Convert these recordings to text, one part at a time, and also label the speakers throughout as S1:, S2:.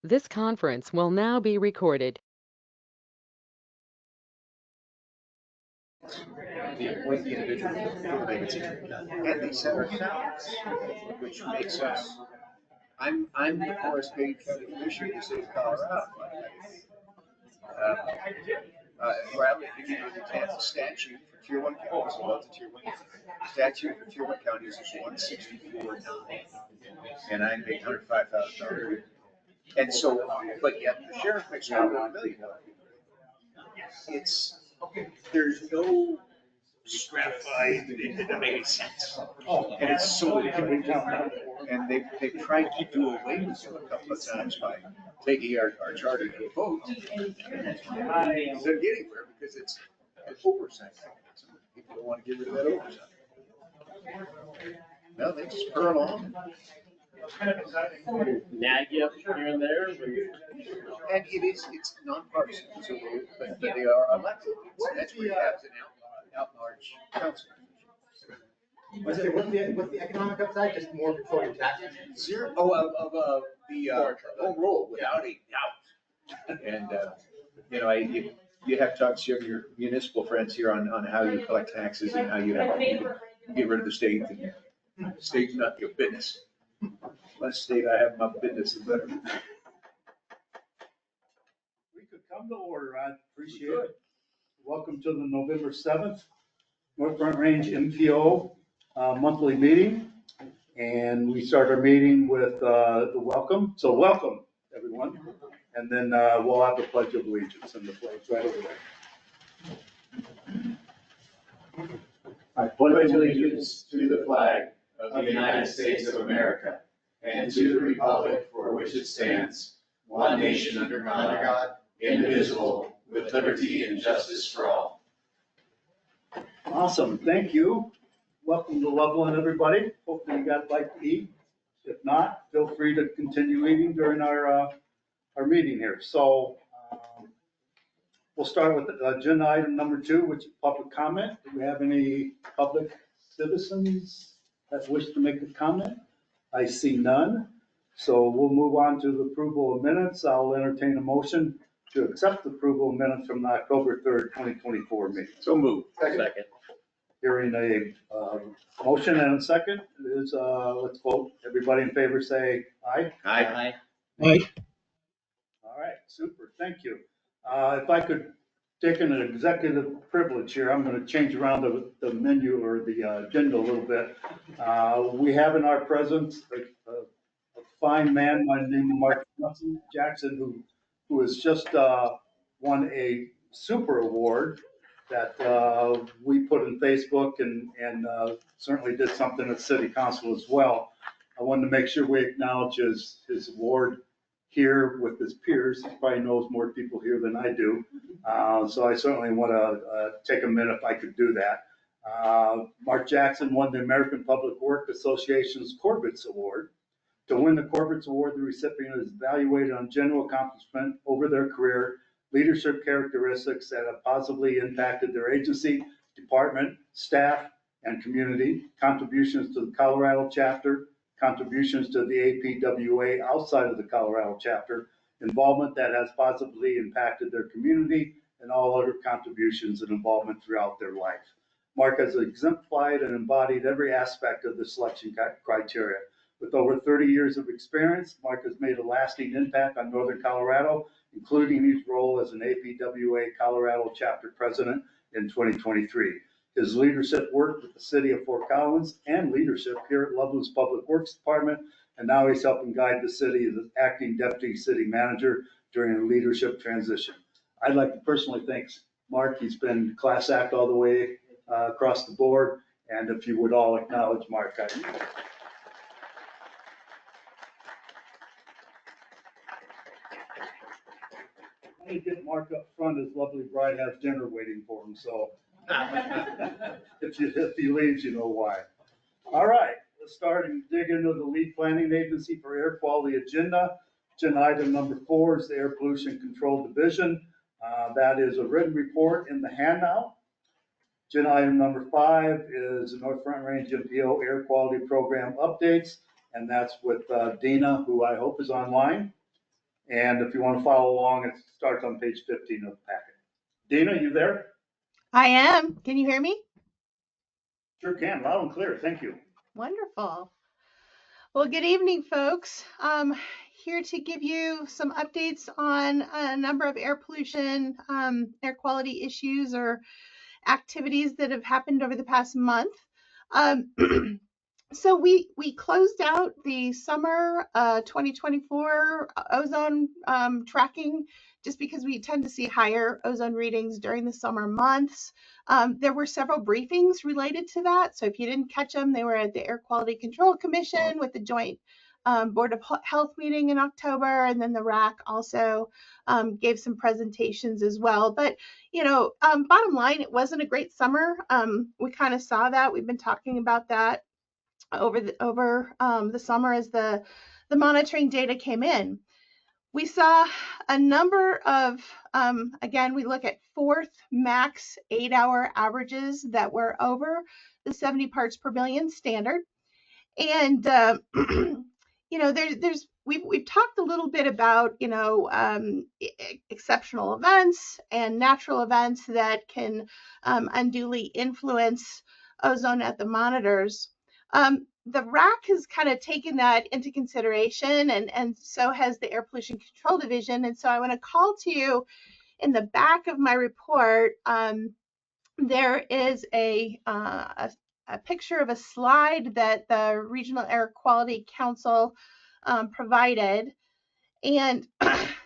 S1: This conference will now be recorded.
S2: The appoint the individual to fulfill the vacancy, and they set our salaries, which makes us. I'm the Forest Page County Commissioner in the state of Colorado. Well, if you look at the statute for Tier 1 counties, above the Tier 1 statute for Tier 1 counties is 164.9, and I make $105,000. And so, but yet the sheriff makes $1 million. It's there's no stratified, it doesn't make any sense. And it's so different. And they've tried to do away with it a couple of times by taking our charter to a vote. It doesn't get anywhere because it's an oversight. People don't want to get rid of that oversight. No, they just burn along.
S3: Nag you here and there.
S2: And it's nonpartisan, so but they are elected. So that's where you have an out-large council.
S4: What's the economic upside? Just more controlling taxes?
S2: Zero. Oh, of the home rule without a doubt. And you have talked to your municipal friends here on how you collect taxes and how you have to get rid of the state. And state's not your business. Less state I have my business, the better.
S5: We could come to order. I appreciate it. Welcome to the November 7th North Front Range MPO monthly meeting. And we start our meeting with the welcome. So welcome, everyone. And then we'll have the Pledge of Allegiance and the flag right over there.
S6: I pledge allegiance to the flag of the United States of America and to the republic for which it stands, one nation under God, indivisible, with liberty and justice for all.
S5: Awesome, thank you. Welcome to Loveland, everybody. Hopefully you got a bite to eat. If not, feel free to continue eating during our meeting here. So we'll start with agenda item number 2, which is public comment. Do we have any public citizens that wish to make a comment? I see none. So we'll move on to the approval of minutes. I'll entertain a motion to accept the approval of minutes from the October 3rd, 2024 meeting.
S2: So move.
S3: Second.
S5: Hearing a motion and a second is, let's vote. Everybody in favor say aye.
S2: Aye.
S5: All right, super, thank you. If I could take an executive privilege here, I'm going to change around the menu or the agenda a little bit. We have in our presence a fine man by the name of Mark Jackson, who has just won a super award that we put in Facebook and certainly did something at City Council as well. I wanted to make sure we acknowledge his award here with his peers. He probably knows more people here than I do. So I certainly want to take a minute if I could do that. Mark Jackson won the American Public Works Association's Corbett's Award. To win the Corbett's Award, the recipient is evaluated on general accomplishment over their career, leadership characteristics that have positively impacted their agency, department, staff, and community, contributions to the Colorado chapter, contributions to the APWA outside of the Colorado chapter, involvement that has positively impacted their community, and all other contributions and involvement throughout their life. Mark has exemplified and embodied every aspect of the selection criteria. With over 30 years of experience, Mark has made a lasting impact on Northern Colorado, including his role as an APWA Colorado chapter president in 2023. His leadership work with the city of Fort Collins and leadership here at Loveland's Public Works Department, and now he's helping guide the city as acting deputy city manager during a leadership transition. I'd like to personally thank Mark. He's been class act all the way across the board, and if you would all acknowledge Mark. Let me get Mark up front. His lovely bride has dinner waiting for him, so if he leaves, you know why. All right, let's start and dig into the lead planning agency for air quality agenda. Agenda item number 4 is the Air Pollution Control Division. That is a written report in the handout. Agenda item number 5 is the North Front Range MPO Air Quality Program updates, and that's with Dina, who I hope is online. And if you want to follow along, it starts on page 15 of the packet. Dina, you there?
S7: I am. Can you hear me?
S5: Sure can, loud and clear, thank you.
S7: Wonderful. Well, good evening, folks. Here to give you some updates on a number of air pollution, air quality issues or activities that have happened over the past month. So we closed out the summer 2024 ozone tracking just because we tend to see higher ozone readings during the summer months. There were several briefings related to that. So if you didn't catch them, they were at the Air Quality Control Commission with the joint Board of Health meeting in October, and then the RAC also gave some presentations as well. But bottom line, it wasn't a great summer. We kind of saw that. We've been talking about that over the summer as the monitoring data came in. We saw a number of, again, we look at fourth max 8-hour averages that were over the 70 parts per billion standard. And, we've talked a little bit about, exceptional events and natural events that can unduly influence ozone at the monitors. The RAC has kind of taken that into consideration, and so has the Air Pollution Control Division. And so I want to call to you in the back of my report. There is a picture of a slide that the Regional Air Quality Council provided. And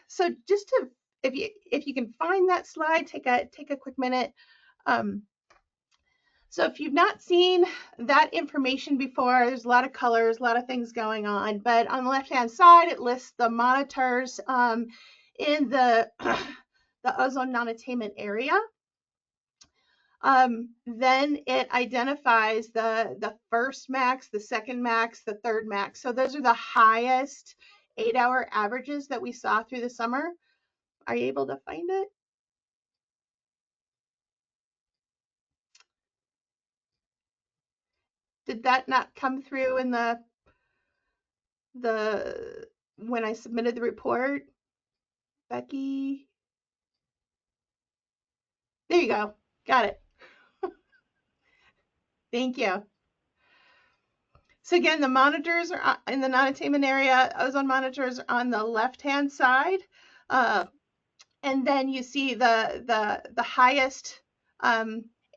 S7: so just to, if you can find that slide, take a quick minute. So if you've not seen that information before, there's a lot of colors, a lot of things going on. But on the left-hand side, it lists the monitors in the ozone non-attainment area. Then it identifies the first max, the second max, the third max. So those are the highest 8-hour averages that we saw through the summer. Are you able to find it? Did that not come through in the when I submitted the report? Becky? There you go. Got it. Thank you. So again, the monitors are in the non-attainment area. Ozone monitors on the left-hand side. And then you see the highest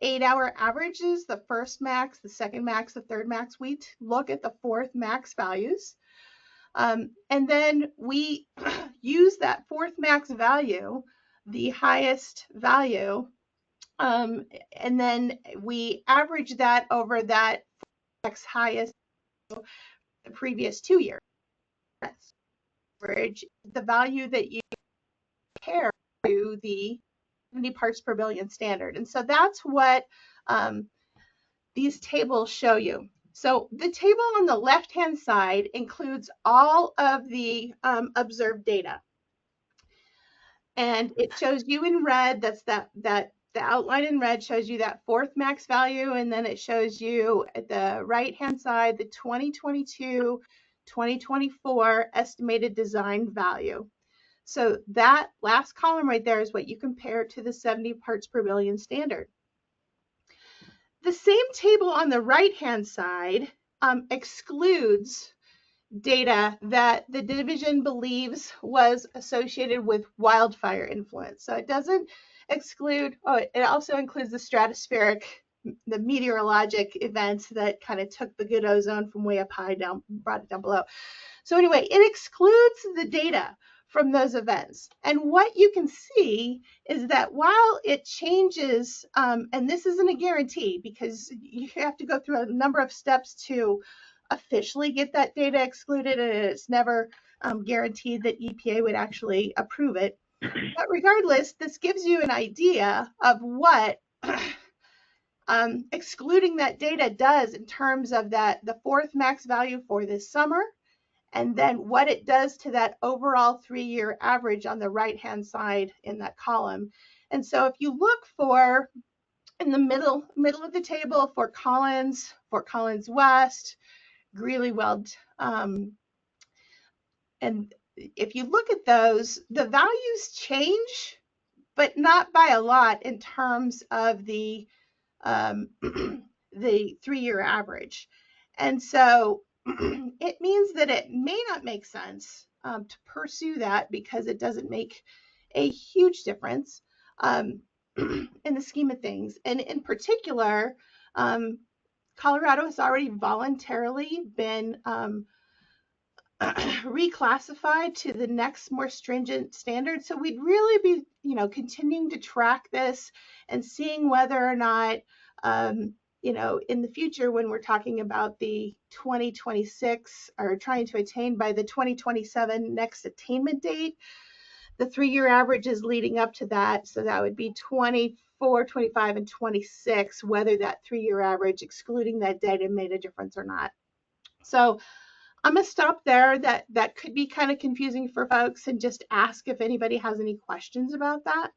S7: 8-hour averages, the first max, the second max, the third max. We look at the fourth max values. And then we use that fourth max value, the highest value, and then we average that over that next highest the previous 2 years. Average the value that you compare to the 70 parts per billion standard. And so that's what these tables show you. So the table on the left-hand side includes all of the observed data. And it shows you in red, that's the outline in red shows you that fourth max value, and then it shows you at the right-hand side the 2022, 2024 estimated design value. So that last column right there is what you compare to the 70 parts per billion standard. The same table on the right-hand side excludes data that the division believes was associated with wildfire influence. So it doesn't exclude, it also includes the stratospheric, the meteorologic events that kind of took the good ozone from way up high down, brought it down below. So anyway, it excludes the data from those events. And what you can see is that while it changes, and this isn't a guarantee because you have to go through a number of steps to officially get that data excluded, and it's never guaranteed that EPA would actually approve it. But regardless, this gives you an idea of what excluding that data does in terms of the fourth max value for this summer, and then what it does to that overall 3-year average on the right-hand side in that column. And so if you look for in the middle of the table for Collins West, Greeley Weld, and if you look at those, the values change, but not by a lot in terms of the the 3-year average. And so it means that it may not make sense to pursue that because it doesn't make a huge difference in the scheme of things. And in particular, Colorado has already voluntarily been reclassified to the next more stringent standard. So we'd really be, continuing to track this and seeing whether or not, in the future, when we're talking about the 2026 or trying to attain by the 2027 next attainment date, the 3-year average is leading up to that. So that would be 24, 25, and 26, whether that 3-year average, excluding that data, made a difference or not. So I'm going to stop there. That could be kind of confusing for folks, and just ask if anybody has any questions about that.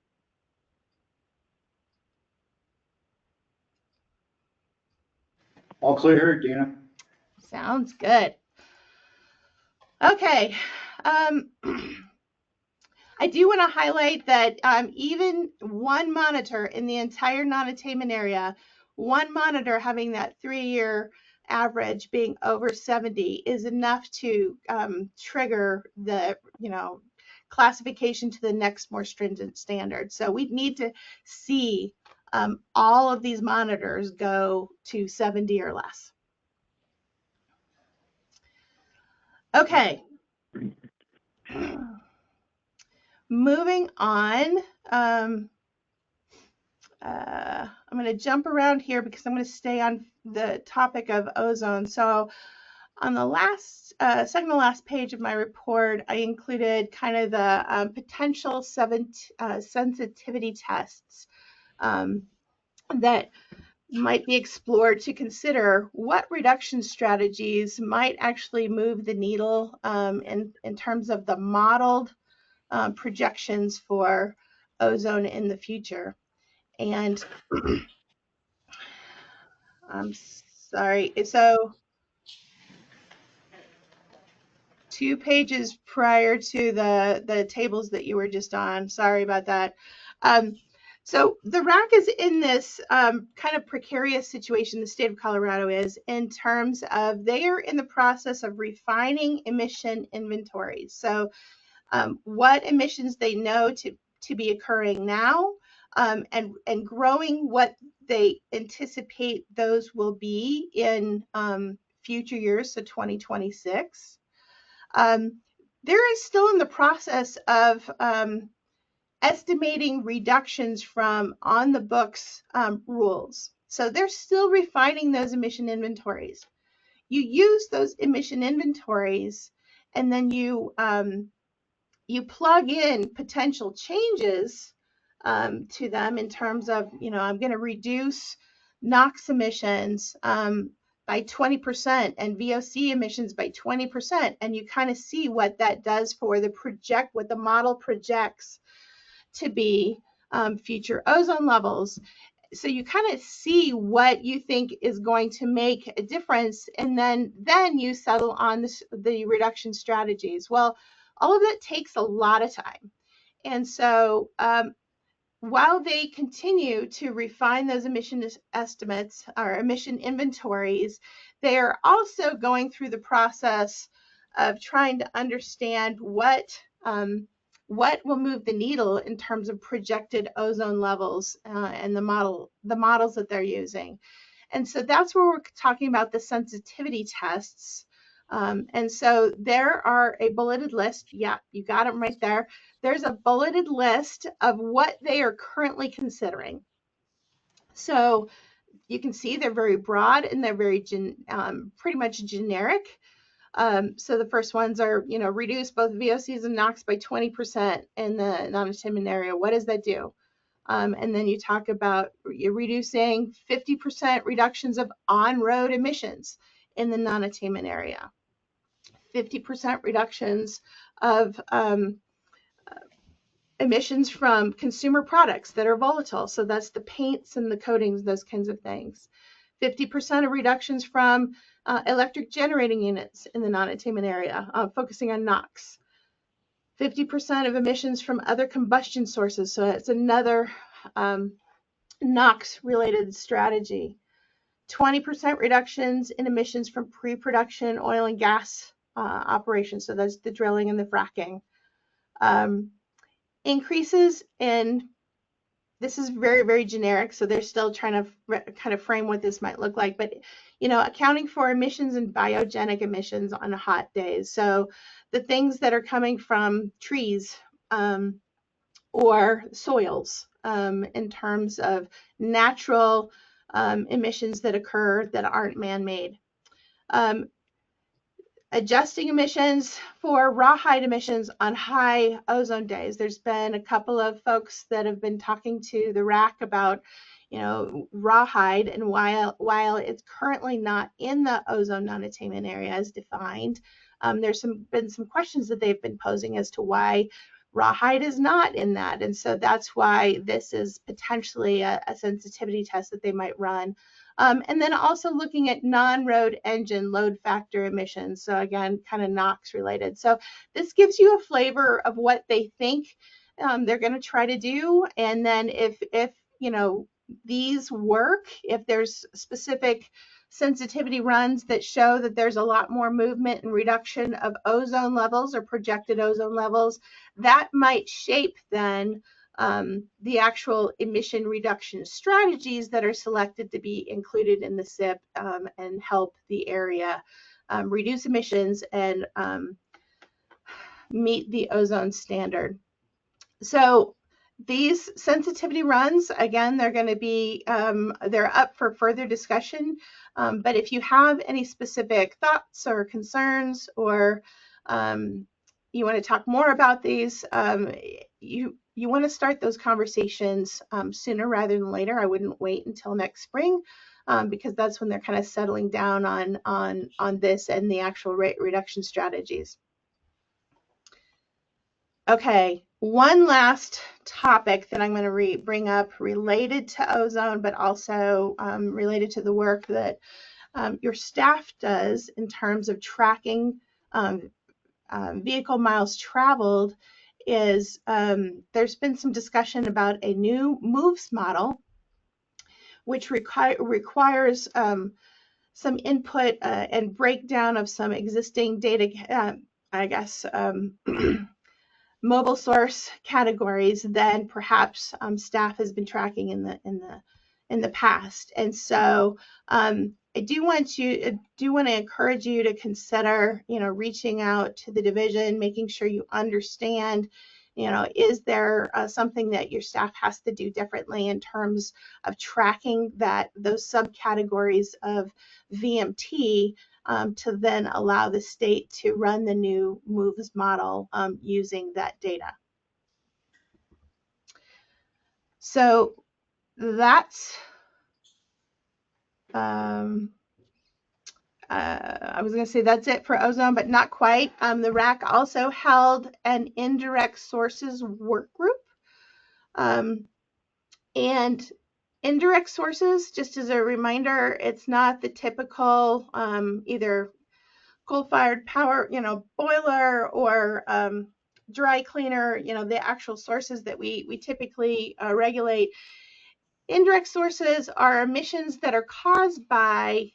S5: All clear here, Dina?
S7: Sounds good. Okay. I do want to highlight that even one monitor in the entire non-attainment area, one monitor having that 3-year average being over 70 is enough to trigger the, classification to the next more stringent standard. So we need to see all of these monitors go to 70 or less. Okay. Moving on. I'm going to jump around here because I'm going to stay on the topic of ozone. So on the last, second to last page of my report, I included kind of the potential sensitivity tests that might be explored to consider what reduction strategies might actually move the needle in terms of the modeled projections for ozone in the future. And I'm sorry, so 2 pages prior to the tables that you were just on, sorry about that. So the RAC is in this kind of precarious situation, the state of Colorado is, in terms of they are in the process of refining emission inventories. So what emissions they know to be occurring now, and growing what they anticipate those will be in future years, so 2026. They're still in the process of estimating reductions from on the books rules. So they're still refining those emission inventories. You use those emission inventories, and then you plug in potential changes to them in terms of, I'm going to reduce NOx emissions by 20% and VOC emissions by 20%. And you kind of see what that does for what the model projects to be future ozone levels. So you kind of see what you think is going to make a difference, and then you settle on the reduction strategies. Well, all of that takes a lot of time. And so while they continue to refine those emission estimates or emission inventories, they are also going through the process of trying to understand what will move the needle in terms of projected ozone levels and the models that they're using. And so that's where we're talking about the sensitivity tests. And so there are a bulleted list. Yeah, you got them right there. There's a bulleted list of what they are currently considering. So you can see they're very broad and they're very pretty much generic. So the first ones are, reduce both VOCs and NOx by 20% in the non-attainment area. What does that do? And then you talk about you're reducing 50% reductions of on-road emissions in the non-attainment area. 50% reductions of emissions from consumer products that are volatile. So that's the paints and the coatings, those kinds of things. 50% of reductions from electric generating units in the non-attainment area, focusing on NOx. 50% of emissions from other combustion sources. So it's another NOx related strategy. 20% reductions in emissions from pre-production oil and gas operations. So that's the drilling and the fracking. Increases in, this is very, very generic, so they're still trying to kind of frame what this might look like, but accounting for emissions and biogenic emissions on hot days. So the things that are coming from trees or soils in terms of natural emissions that occur that aren't man-made. Adjusting emissions for rawhide emissions on high ozone days. There's been a couple of folks that have been talking to the RAC about, rawhide, and while it's currently not in the ozone non-attainment area as defined, there's been some questions that they've been posing as to why rawhide is not in that, and so that's why this is potentially a sensitivity test that they might run. And then also looking at non-road engine load factor emissions. So again, kind of NOx related. So this gives you a flavor of what they think they're going to try to do. And then if these work, if there's specific sensitivity runs that show that there's a lot more movement and reduction of ozone levels or projected ozone levels, that might shape then the actual emission reduction strategies that are selected to be included in the SIP and help the area reduce emissions and meet the ozone standard. So these sensitivity runs, again, they're going to be, they're up for further discussion. But if you have any specific thoughts or concerns, or you want to talk more about these, you want to start those conversations sooner rather than later. I wouldn't wait until next spring because that's when they're kind of settling down on this and the actual rate reduction strategies. Okay, one last topic that I'm going to bring up related to ozone, but also related to the work that your staff does in terms of tracking vehicle miles traveled is there's been some discussion about a new MOVES model, which requires some input and breakdown of some existing data, mobile source categories than perhaps staff has been tracking in the past. And so I do want to encourage you to consider, reaching out to the division, making sure you understand, is there something that your staff has to do differently in terms of tracking those subcategories of VMT to then allow the state to run the new MOVES model using that data. So that's I was going to say that's it for ozone, but not quite. The RAC also held an indirect sources work group. And indirect sources, just as a reminder, it's not the typical either coal-fired power, boiler or dry cleaner, the actual sources that we typically regulate. Indirect sources are emissions that are caused by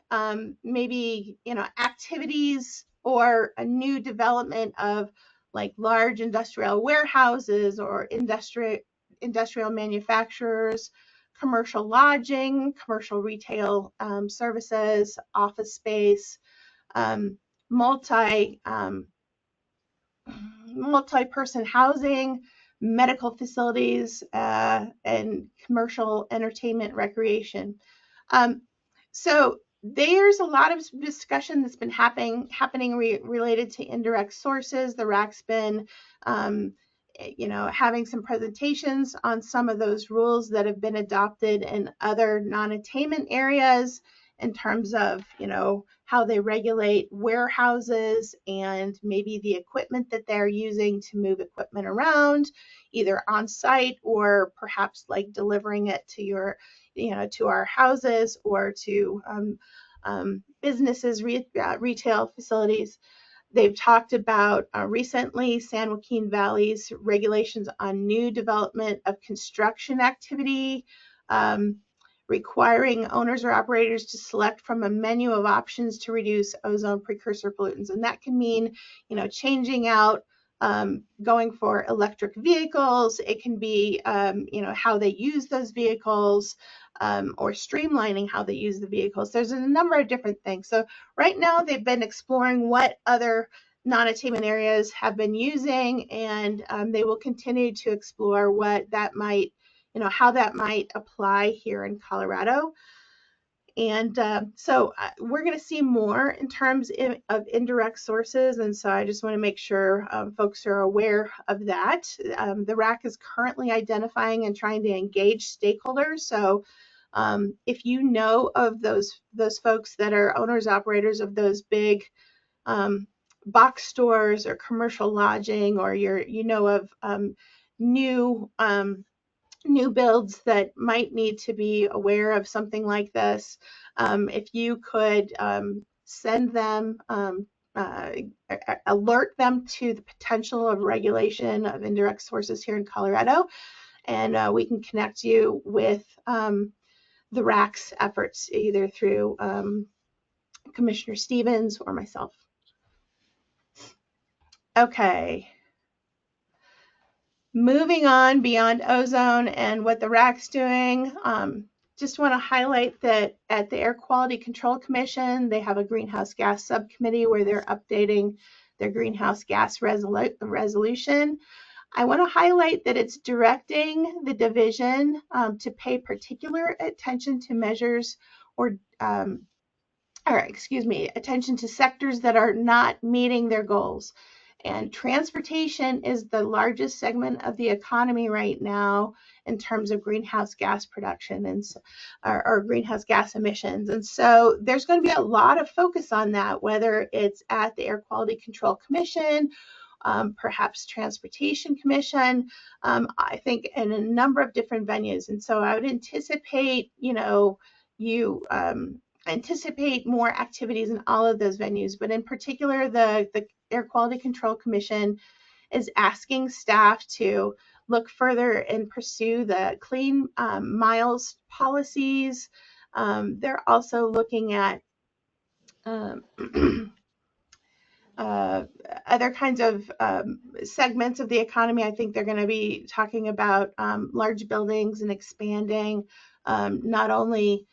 S7: maybe activities or a new development of like large industrial warehouses or industrial manufacturers, commercial lodging, commercial retail services, office space, multi-person housing, medical facilities, and commercial entertainment recreation. So there's a lot of discussion that's been happening related to indirect sources. The RAC's been having some presentations on some of those rules that have been adopted in other non-attainment areas in terms of, how they regulate warehouses and maybe the equipment that they're using to move equipment around, either on site or perhaps like delivering it to to our houses or to businesses, retail facilities. They've talked about recently San Joaquin Valley's regulations on new development of construction activity, requiring owners or operators to select from a menu of options to reduce ozone precursor pollutants. And that can mean, changing out, going for electric vehicles. It can be, how they use those vehicles, or streamlining how they use the vehicles. There's a number of different things. So right now they've been exploring what other non-attainment areas have been using, and they will continue to explore what that might, how that might apply here in Colorado. And so we're going to see more in terms of indirect sources. And so I just want to make sure folks are aware of that. The RAC is currently identifying and trying to engage stakeholders. So if you know of those folks that are owners, operators of those big box stores or commercial lodging, or of new builds that might need to be aware of something like this, if you could send them, alert them to the potential of regulation of indirect sources here in Colorado, and we can connect you with the RAC's efforts, either through Commissioner Stevens or myself. Okay. Moving on beyond ozone and what the RAC's doing, just want to highlight that at the Air Quality Control Commission, they have a greenhouse gas subcommittee where they're updating their greenhouse gas resolution. I want to highlight that it's directing the division to pay particular attention to measures attention to sectors that are not meeting their goals. And transportation is the largest segment of the economy right now in terms of greenhouse gas production or greenhouse gas emissions. And so there's going to be a lot of focus on that, whether it's at the Air Quality Control Commission, perhaps Transportation Commission, I think in a number of different venues. And so I would anticipate, anticipate more activities in all of those venues, but in particular, the Air Quality Control Commission is asking staff to look further and pursue the clean miles policies. They're also looking at other kinds of segments of the economy. I think they're going to be talking about large buildings and expanding not only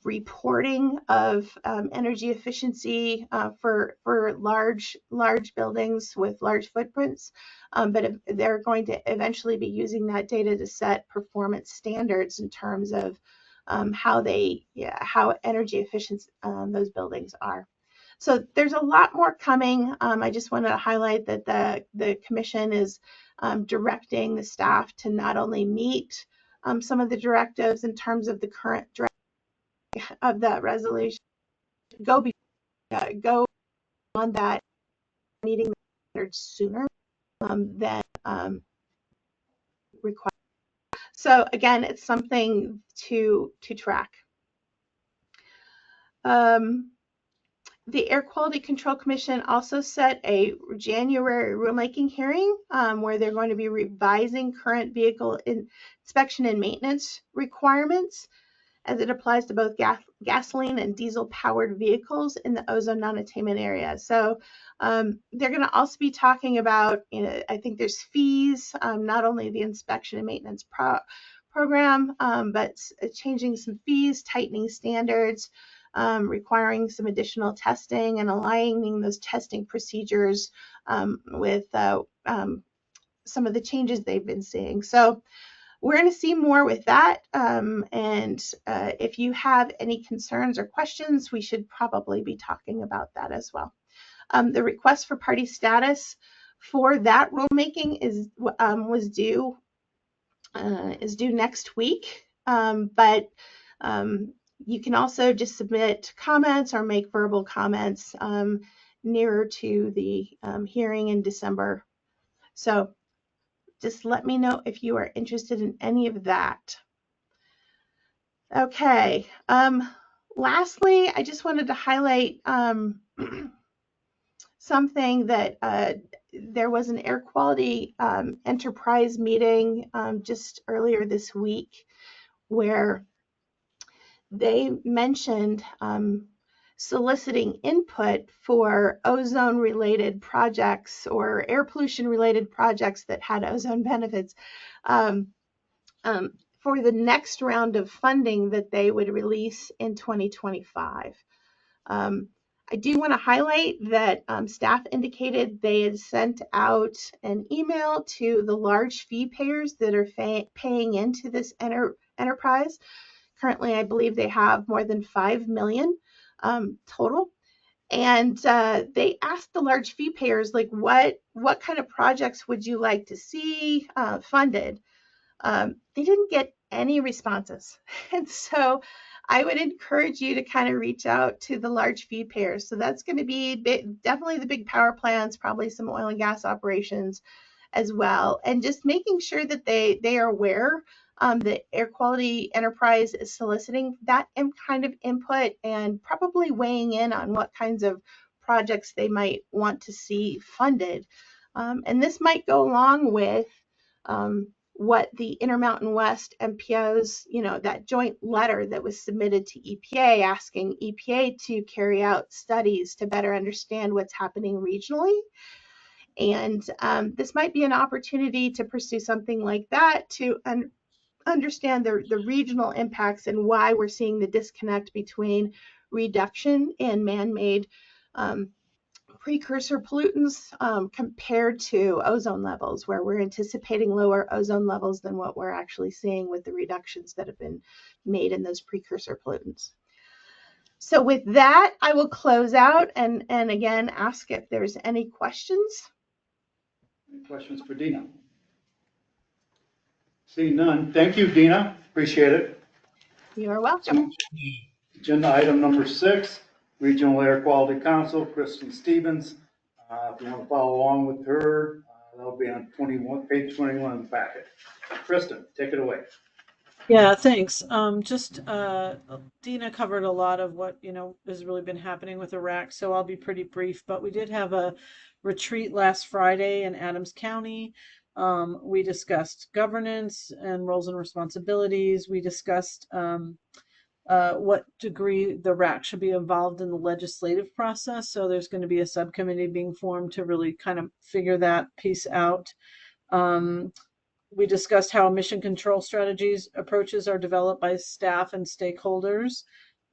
S7: reporting of energy efficiency for large buildings with large footprints, but they're going to eventually be using that data to set performance standards in terms of how energy efficient those buildings are. So there's a lot more coming. I just wanted to highlight that the commission is directing the staff to not only meet some of the directives in terms of the current draft of that resolution, go on that, meeting the standards sooner than required. So again, it's something to track. The Air Quality Control Commission also set a January rulemaking hearing where they're going to be revising current vehicle inspection and maintenance requirements as it applies to both gasoline and diesel powered vehicles in the ozone non-attainment area. So they're going to also be talking about, I think there's fees, not only the inspection and maintenance program, but changing some fees, tightening standards, requiring some additional testing and aligning those testing procedures with some of the changes they've been seeing. So we're going to see more with that. And if you have any concerns or questions, we should probably be talking about that as well. The request for party status for that rulemaking is due next week. But you can also just submit comments or make verbal comments nearer to the hearing in December. So just let me know if you are interested in any of that. Okay. Lastly, I just wanted to highlight something that there was an air quality enterprise meeting just earlier this week where they mentioned soliciting input for ozone related projects or air pollution related projects that had ozone benefits um, for the next round of funding that they would release in 2025. I do want to highlight that staff indicated they had sent out an email to the large fee payers that are paying into this enterprise. Currently, I believe they have more than 5 million total. And they asked the large fee payers, like, what kind of projects would you like to see funded? They didn't get any responses. And so I would encourage you to kind of reach out to the large fee payers. So that's going to be definitely the big power plants, probably some oil and gas operations as well. And just making sure that they are aware that Air Quality Enterprise is soliciting that kind of input and probably weighing in on what kinds of projects they might want to see funded. And this might go along with what the Intermountain West MPOs, that joint letter that was submitted to EPA asking EPA to carry out studies to better understand what's happening regionally. And this might be an opportunity to pursue something like that to understand the regional impacts and why we're seeing the disconnect between reduction in man-made precursor pollutants compared to ozone levels, where we're anticipating lower ozone levels than what we're actually seeing with the reductions that have been made in those precursor pollutants. So with that, I will close out and again ask if there's any questions.
S5: Any questions for Dina? Seeing none. Thank you, Dina. Appreciate it.
S7: You're welcome.
S5: Agenda item number 6, Regional Air Quality Council, Kristen Stevens. If you want to follow along with her, that'll be on page 21 of the packet. Kristen, take it away.
S8: Yeah, thanks. Dina covered a lot of what, has really been happening with Iraq, so I'll be pretty brief, but we did have a retreat last Friday in Adams County. We discussed governance and roles and responsibilities. We discussed what degree the RAC should be involved in the legislative process. So there's going to be a subcommittee being formed to really kind of figure that piece out. We discussed how emission control strategies approaches are developed by staff and stakeholders,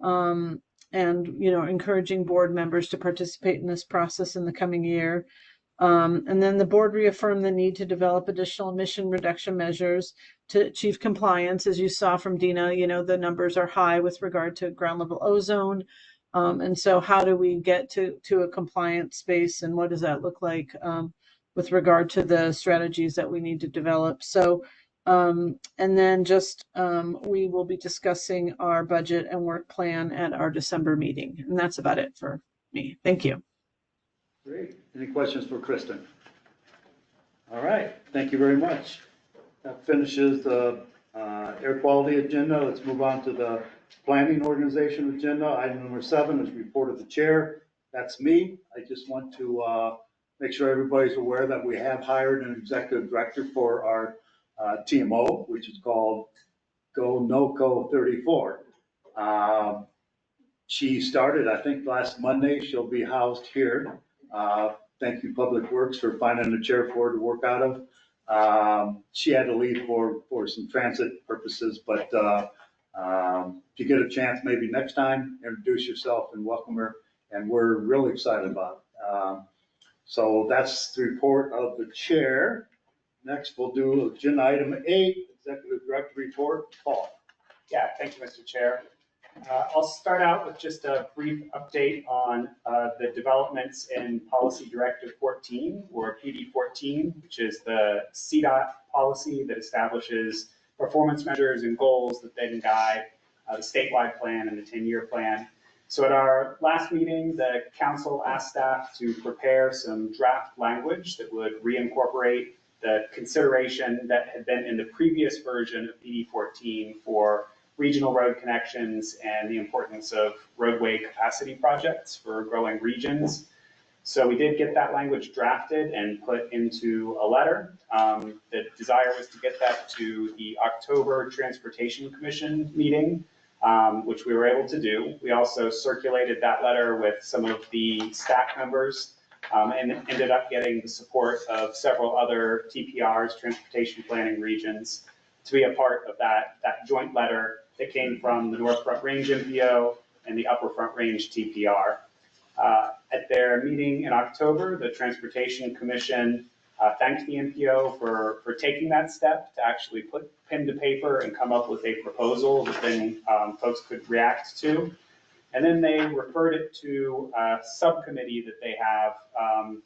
S8: and encouraging board members to participate in this process in the coming year. And then the board reaffirmed the need to develop additional emission reduction measures to achieve compliance. As you saw from Dina, the numbers are high with regard to ground level ozone. And so how do we get to a compliant space, and what does that look like with regard to the strategies that we need to develop? So, and then we will be discussing our budget and work plan at our December meeting. And that's about it for me. Thank you.
S5: Great. Any questions for Kristen? All right. Thank you very much. That finishes the air quality agenda. Let's move on to the planning organization agenda. Item number 7 is report of the chair. That's me. I just want to make sure everybody's aware that we have hired an executive director for our TMO, which is called Go NOCO 34. She started, I think, last Monday. She'll be housed here. Thank you, Public Works, for finding a chair for her to work out of. She had to leave for some transit purposes, but if you get a chance, maybe next time, introduce yourself and welcome her. And we're really excited about it. So that's the report of the chair. Next, we'll do agenda item 8, executive director report. Paul.
S9: Yeah, thank you, Mr. Chair. I'll start out with just a brief update on the developments in Policy Directive 14, or PD 14, which is the CDOT policy that establishes performance measures and goals that then guide the statewide plan and the 10-year plan. So at our last meeting, the council asked staff to prepare some draft language that would reincorporate the consideration that had been in the previous version of PD 14 for regional road connections and the importance of roadway capacity projects for growing regions. So we did get that language drafted and put into a letter. The desire was to get that to the October Transportation Commission meeting, which we were able to do. We also circulated that letter with some of the staff members and ended up getting the support of several other TPRs, Transportation Planning Regions, to be a part of that joint letter that came from the North Front Range NPO and the Upper Front Range TPR. At their meeting in October, the Transportation Commission thanked the NPO for taking that step to actually put pen to paper and come up with a proposal that then folks could react to. And then they referred it to a subcommittee that they have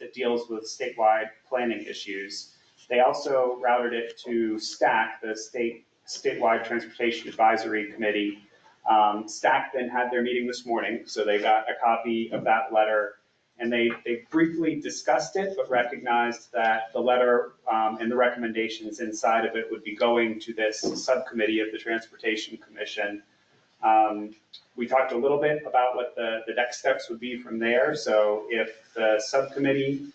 S9: that deals with statewide planning issues. They also routed it to STAC, the Statewide Transportation Advisory Committee. STAC then had their meeting this morning, so they got a copy of that letter, and they briefly discussed it, but recognized that the letter and the recommendations inside of it would be going to this subcommittee of the Transportation Commission. We talked a little bit about what the next steps would be from there. So if the subcommittee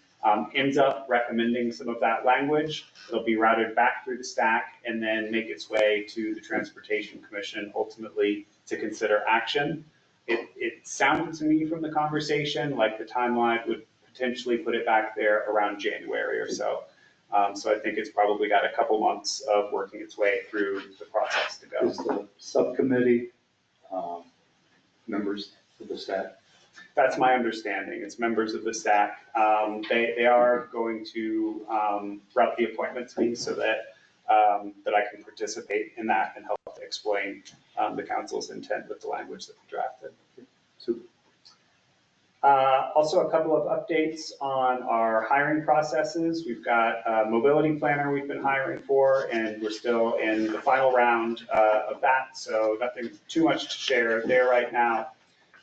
S9: ends up recommending some of that language, it'll be routed back through the stack and then make its way to the Transportation Commission ultimately to consider action. It sounded to me from the conversation like the timeline would potentially put it back there around January or so. So I think it's probably got a couple months of working its way through the process to go.
S5: Is the subcommittee members of the staff?
S9: That's my understanding. It's members of the staff. They are going to route the appointment to me so that I can participate in that and help to explain the council's intent with the language that we drafted.
S5: Super.
S9: Also, a couple of updates on our hiring processes. We've got a mobility planner we've been hiring for, and we're still in the final round of that, so nothing too much to share there right now.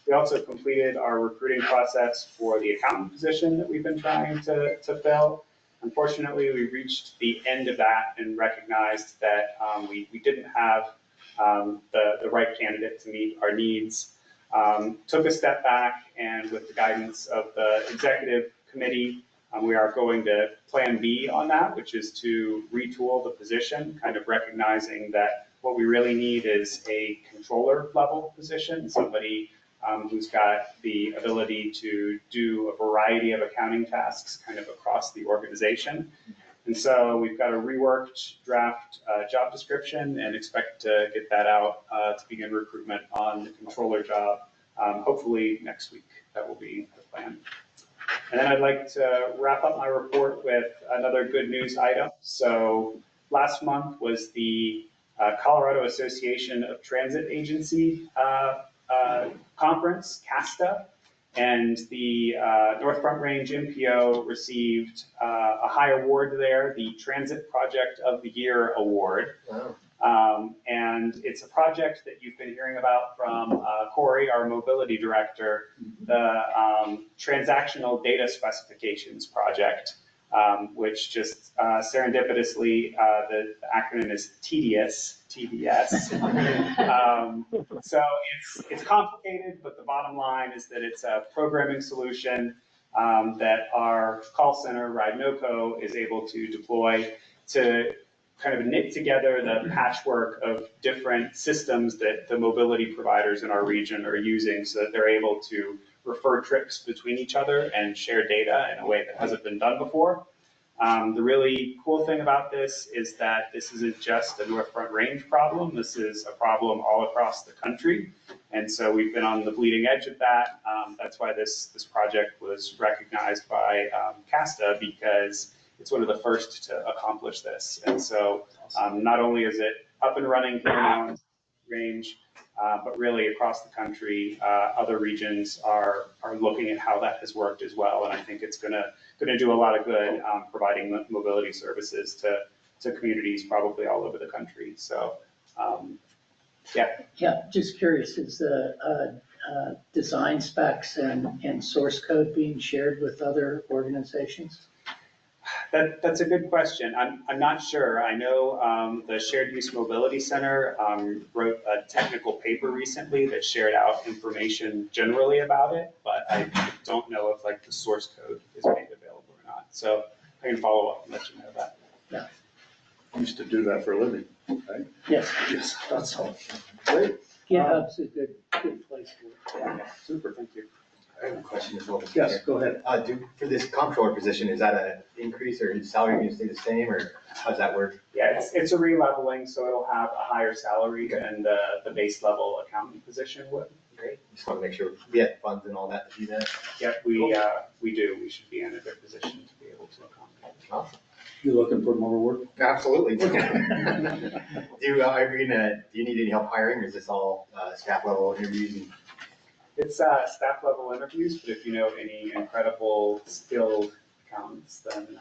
S9: We also completed our recruiting process for the accountant position that we've been trying to fill. Unfortunately, we reached the end of that and recognized that we didn't have the right candidate to meet our needs. Took a step back, and with the guidance of the executive committee, we are going to plan B on that, which is to retool the position, kind of recognizing that what we really need is a controller level position, somebody who's got the ability to do a variety of accounting tasks kind of across the organization. And so we've got a reworked draft job description and expect to get that out to begin recruitment on the controller job, hopefully next week. That will be the plan. And then I'd like to wrap up my report with another good news item. So last month was the Colorado Association of Transit Agency conference, CASTA, and the North Front Range NPO received a high award there, the Transit Project of the Year Award. Wow. And it's a project that you've been hearing about from Corey, our mobility director, the Transactional Data Specifications Project, which just serendipitously, the acronym is TDS. So it's complicated, but the bottom line is that it's a programming solution that our call center, RideNoco, is able to deploy to kind of knit together the patchwork of different systems that the mobility providers in our region are using so that they're able to refer trips between each other and share data in a way that hasn't been done before. The really cool thing about this is that this isn't just a North Front Range problem. This is a problem all across the country. And so we've been on the bleeding edge of that. That's why this project was recognized by CASTA, because it's one of the first to accomplish this. And so not only is it up and running here now in Range, but really across the country, other regions are looking at how that has worked as well. And I think it's gonna do a lot of good providing mobility services to communities probably all over the country. So, yeah.
S10: Yeah, just curious, is the design specs and source code being shared with other organizations?
S9: That's a good question. I'm not sure. I know the Shared Use Mobility Center wrote a technical paper recently that shared out information generally about it, but I don't know if like the source code is made available or not. So I can follow up and let you know that.
S5: Used to do that for a living, right?
S10: Yes,
S5: Yes, that's all. Great.
S10: GitHub's a good place for it.
S5: Super, thank you.
S11: I have a question as well. Mr.
S5: Yes,
S11: Chair.
S5: go ahead.
S11: For this comptroller position, is that an increase or is salary going to stay the same or how does that work?
S9: Yeah, it's a releveling, so it'll have a higher salary than the base level accounting position would.
S11: Great. Just want to make sure we have funds and all that to do that.
S9: Yep, we do. We should be in a good position to be able to accommodate.
S11: Awesome.
S5: You looking for more work?
S11: Absolutely. Do you need any help hiring or is this all staff level interviews?
S9: It's staff level interviews, but if you know any incredible skilled accountants, then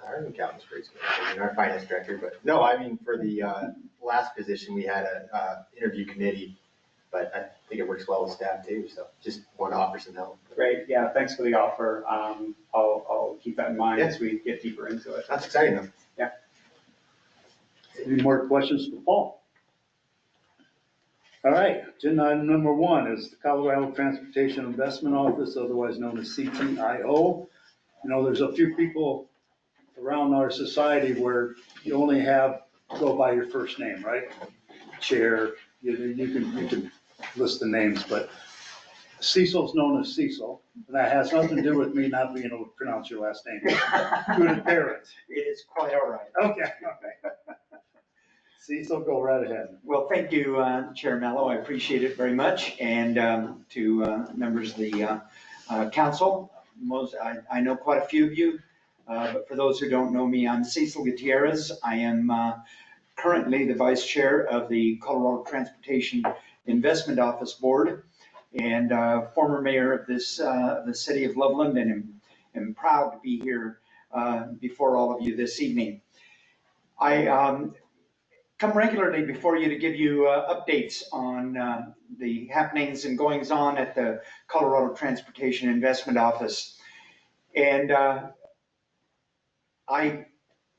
S11: Our accountant's pretty good, and our finance director, but no, I mean, for the last position, we had a interview committee, but I think it works well with staff too, so just want to offer some help.
S9: great. Yeah, thanks for the offer. I'll keep that in mind as we get deeper into it.
S11: That's exciting though.
S9: Yeah.
S5: Any more questions for Paul? All right, agenda item number 1 is the Colorado Transportation Investment Office, otherwise known as CTIO. You know, there's a few people around our society where you only go by your first name, right? Chair, you can list the names, but Cecil's known as Cecil, and that has nothing to do with me not being able to pronounce your last name. Good parents.
S12: It is quite all right.
S5: Okay. Cecil, go right ahead.
S12: Well, thank you, Chair Mello. I appreciate it very much. And to members of the council, I know quite a few of you, but for those who don't know me, I'm Cecil Gutierrez. I am currently the vice chair of the Colorado Transportation Investment Office Board and former mayor of the city of Loveland, and am proud to be here before all of you this evening. I come regularly before you to give you updates on the happenings and goings on at the Colorado Transportation Investment Office. And I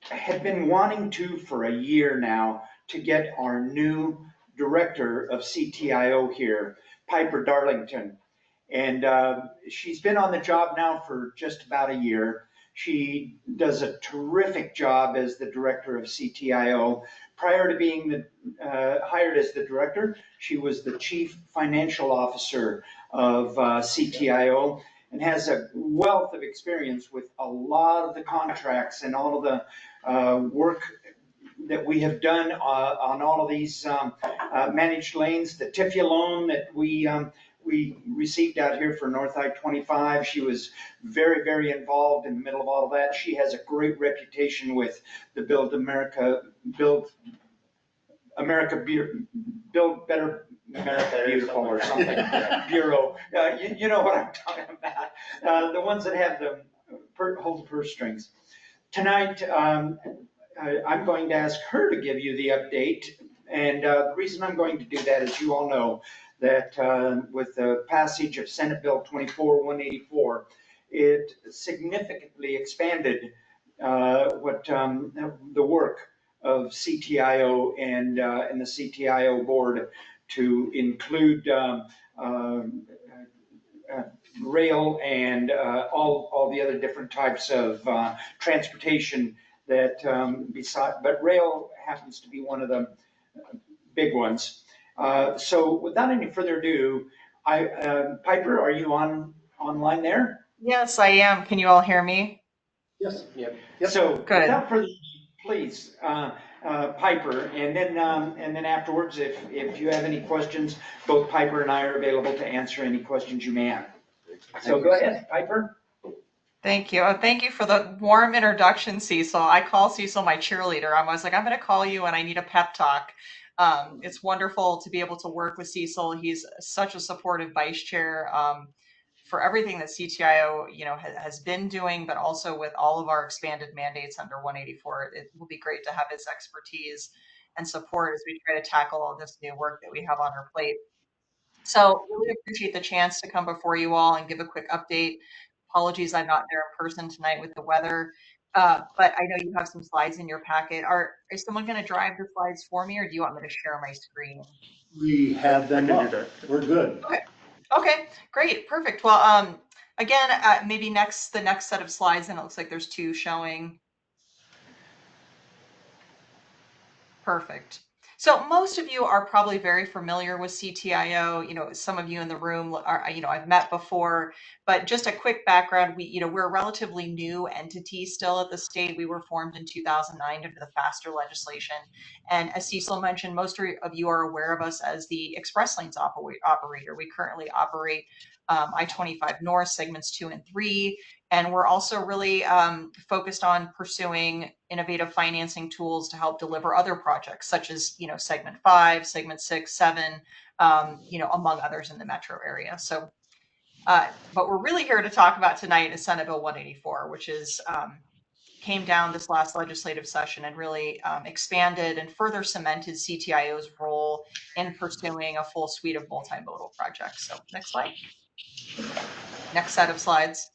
S12: had been wanting to, for a year now, to get our new director of CTIO here, Piper Darlington. And she's been on the job now for just about a year. She does a terrific job as the director of CTIO. Prior to being hired as the director, she was the chief financial officer of CTIO and has a wealth of experience with a lot of the contracts and all of the work that we have done on all of these managed lanes, the TIFIA loan that we received out here for North I-25. She was very, very involved in the middle of all of that. She has a great reputation with the Build Better America Beautiful or something, Bureau. You know what I'm talking about. The ones that have hold the purse strings. Tonight, I'm going to ask her to give you the update. And the reason I'm going to do that is you all know that with the passage of Senate Bill 24-184, it significantly expanded the work of CTIO and the CTIO board to include rail and all the other different types of transportation that but rail happens to be one of the big ones. So without any further ado, Piper, are you online there?
S13: Yes, I am. Can you all hear me?
S5: Yes.
S12: Yep.
S5: Yep.
S12: So
S13: Good.
S12: without further ado, please, Piper, and then afterwards, if you have any questions, both Piper and I are available to answer any questions you may have. So go ahead, Piper.
S13: Thank you. Thank you for the warm introduction, Cecil. I call Cecil my cheerleader. I was like, I'm going to call you when I need a pep talk. It's wonderful to be able to work with Cecil. He's such a supportive vice chair for everything that CTIO, has been doing, but also with all of our expanded mandates under 184. It will be great to have his expertise and support as we try to tackle all this new work that we have on our plate. So really appreciate the chance to come before you all and give a quick update. Apologies I'm not there in person tonight with the weather. But I know you have some slides in your packet. Is someone going to drive the slides for me, or do you want me to share my screen?
S5: We have them up. We're good.
S13: Okay. Okay, great, perfect. Well, again, maybe the next set of slides, and it looks like there's two showing. Perfect. So most of you are probably very familiar with CTIO. You know, some of you in the room are, you know, I've met before, but just a quick background. We're a relatively new entity still at the state. We were formed in 2009 under the FASTER legislation. And as Cecil mentioned, most of you are aware of us as the Express Lanes operator. We currently operate I-25 North segments 2 and 3. And we're also really focused on pursuing innovative financing tools to help deliver other projects, such as, you know, segment 5, segment 6, 7, you know, among others in the metro area. So, but we're really here to talk about tonight is Senate Bill 184, which is came down this last legislative session and really expanded and further cemented CTIO's role in pursuing a full suite of multimodal projects. So next slide. Next set of slides.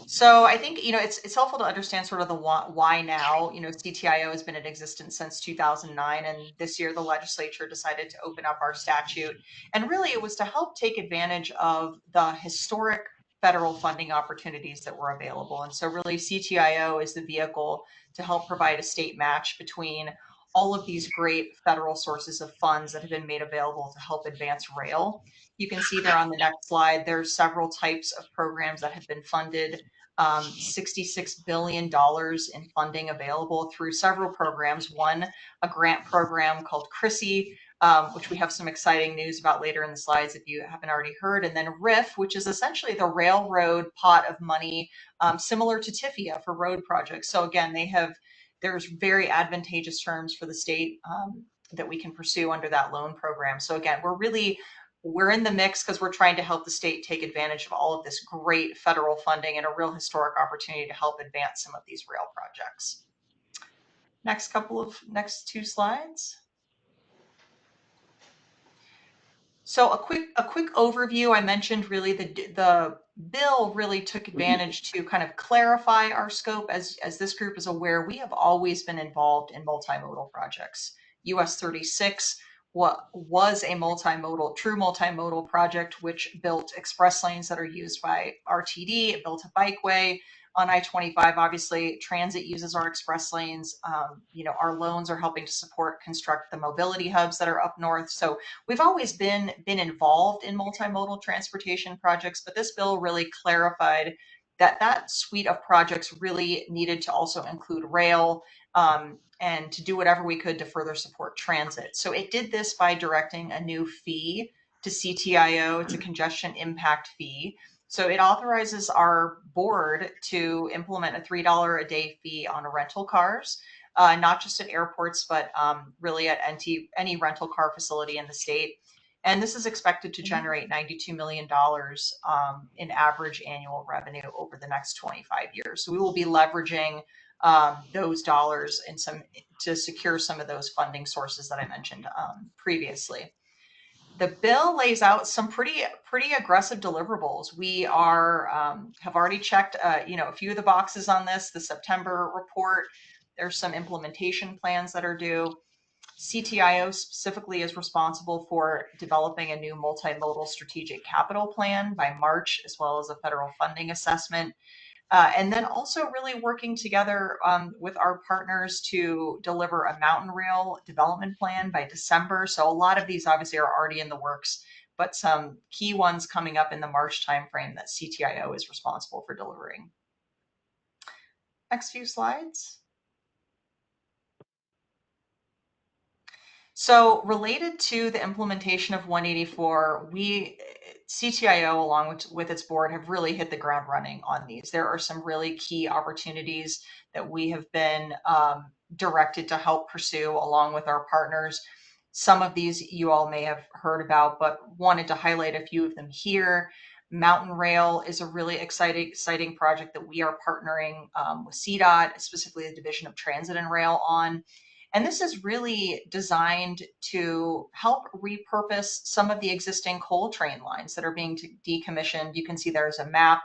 S13: So I think, you know, it's helpful to understand sort of the why now. You know, CTIO has been in existence since 2009, and this year the legislature decided to open up our statute. And really it was to help take advantage of the historic federal funding opportunities that were available. And so really CTIO is the vehicle to help provide a state match between all of these great federal sources of funds that have been made available to help advance rail. You can see there on the next slide, there's several types of programs that have been funded. $66 billion in funding available through several programs. One, a grant program called CRISI, which we have some exciting news about later in the slides if you haven't already heard. And then RIF, which is essentially the railroad pot of money, similar to TIFIA for road projects. So again, there's very advantageous terms for the state that we can pursue under that loan program. So again, we're in the mix because we're trying to help the state take advantage of all of this great federal funding and a real historic opportunity to help advance some of these rail projects. Next two slides. So a quick overview. I mentioned really the bill really took advantage to kind of clarify our scope. As this group is aware, we have always been involved in multimodal projects. US 36 was a true multimodal project, which built express lanes that are used by RTD. It built a bikeway on I-25. Obviously, transit uses our express lanes. You know, our loans are helping to construct the mobility hubs that are up north. So we've always been involved in multimodal transportation projects, but this bill really clarified that suite of projects really needed to also include rail, and to do whatever we could to further support transit. So it did this by directing a new fee to CTIO. It's a congestion impact fee. So it authorizes our board to implement a $3 a day fee on rental cars, not just at airports, but really at any rental car facility in the state. And this is expected to generate $92 million in average annual revenue over the next 25 years. So we will be leveraging those dollars to secure some of those funding sources that I mentioned previously. The bill lays out some pretty aggressive deliverables. We have already checked a few of the boxes on this. The September report, there's some implementation plans that are due. CTIO specifically is responsible for developing a new multimodal strategic capital plan by March, as well as a federal funding assessment. And then also really working together with our partners to deliver a mountain rail development plan by December. So a lot of these obviously are already in the works, but some key ones coming up in the March timeframe that CTIO is responsible for delivering. Next few slides. So related to the implementation of 184, CTIO, along with its board, have really hit the ground running on these. There are some really key opportunities that we have been directed to help pursue along with our partners. Some of these you all may have heard about, but wanted to highlight a few of them here. Mountain Rail is a really exciting project that we are partnering with CDOT, specifically the Division of Transit and Rail on. And this is really designed to help repurpose some of the existing coal train lines that are being decommissioned. You can see there's a map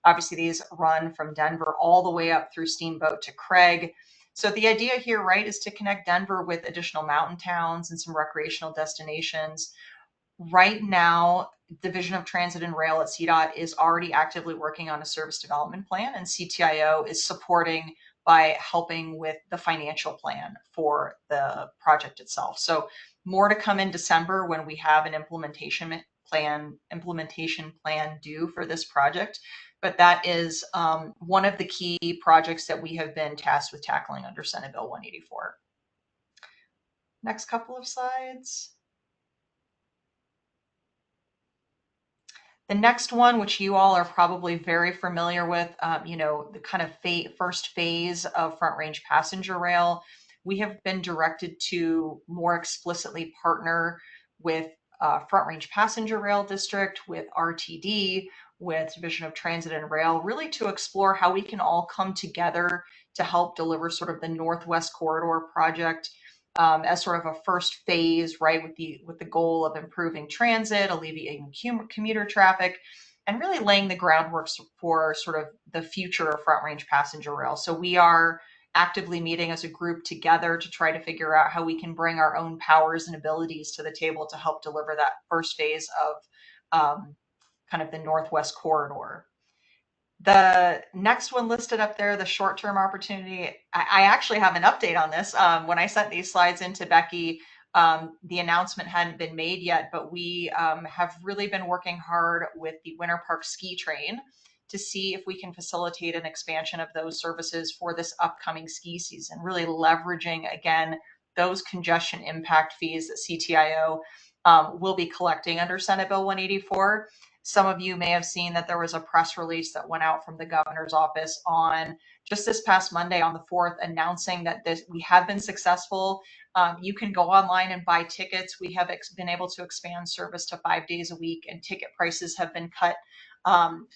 S13: Obviously, these run from Denver all the way up through Steamboat to Craig. So the idea here, right, is to connect Denver with additional mountain towns and some recreational destinations. Right now, Division of Transit and Rail at CDOT is already actively working on a service development plan, and CTIO is supporting by helping with the financial plan for the project itself. So more to come in December when we have an implementation plan due for this project. But that is one of the key projects that we have been tasked with tackling under Senate Bill 184. Next couple of slides. The next one, which you all are probably very familiar with, the kind of first phase of Front Range Passenger Rail, we have been directed to more explicitly partner with Front Range Passenger Rail District, with RTD, with Division of Transit and Rail, really to explore how we can all come together to help deliver sort of the Northwest Corridor project as sort of a first phase, right, with the goal of improving transit, alleviating commuter traffic, and really laying the groundwork for sort of the future of Front Range Passenger Rail. So we are actively meeting as a group together to try to figure out how we can bring our own powers and abilities to the table to help deliver that first phase of kind of the Northwest Corridor. The next one listed up there, the short-term opportunity, I actually have an update on this. When I sent these slides into Becky, the announcement hadn't been made yet, but we have really been working hard with the Winter Park Ski Train to see if we can facilitate an expansion of those services for this upcoming ski season, really leveraging, again, those congestion impact fees that CTIO will be collecting under Senate Bill 184. Some of you may have seen that there was a press release that went out from the governor's office on just this past Monday on the 4th, announcing that we have been successful. You can go online and buy tickets. We have been able to expand service to 5 days a week, and ticket prices have been cut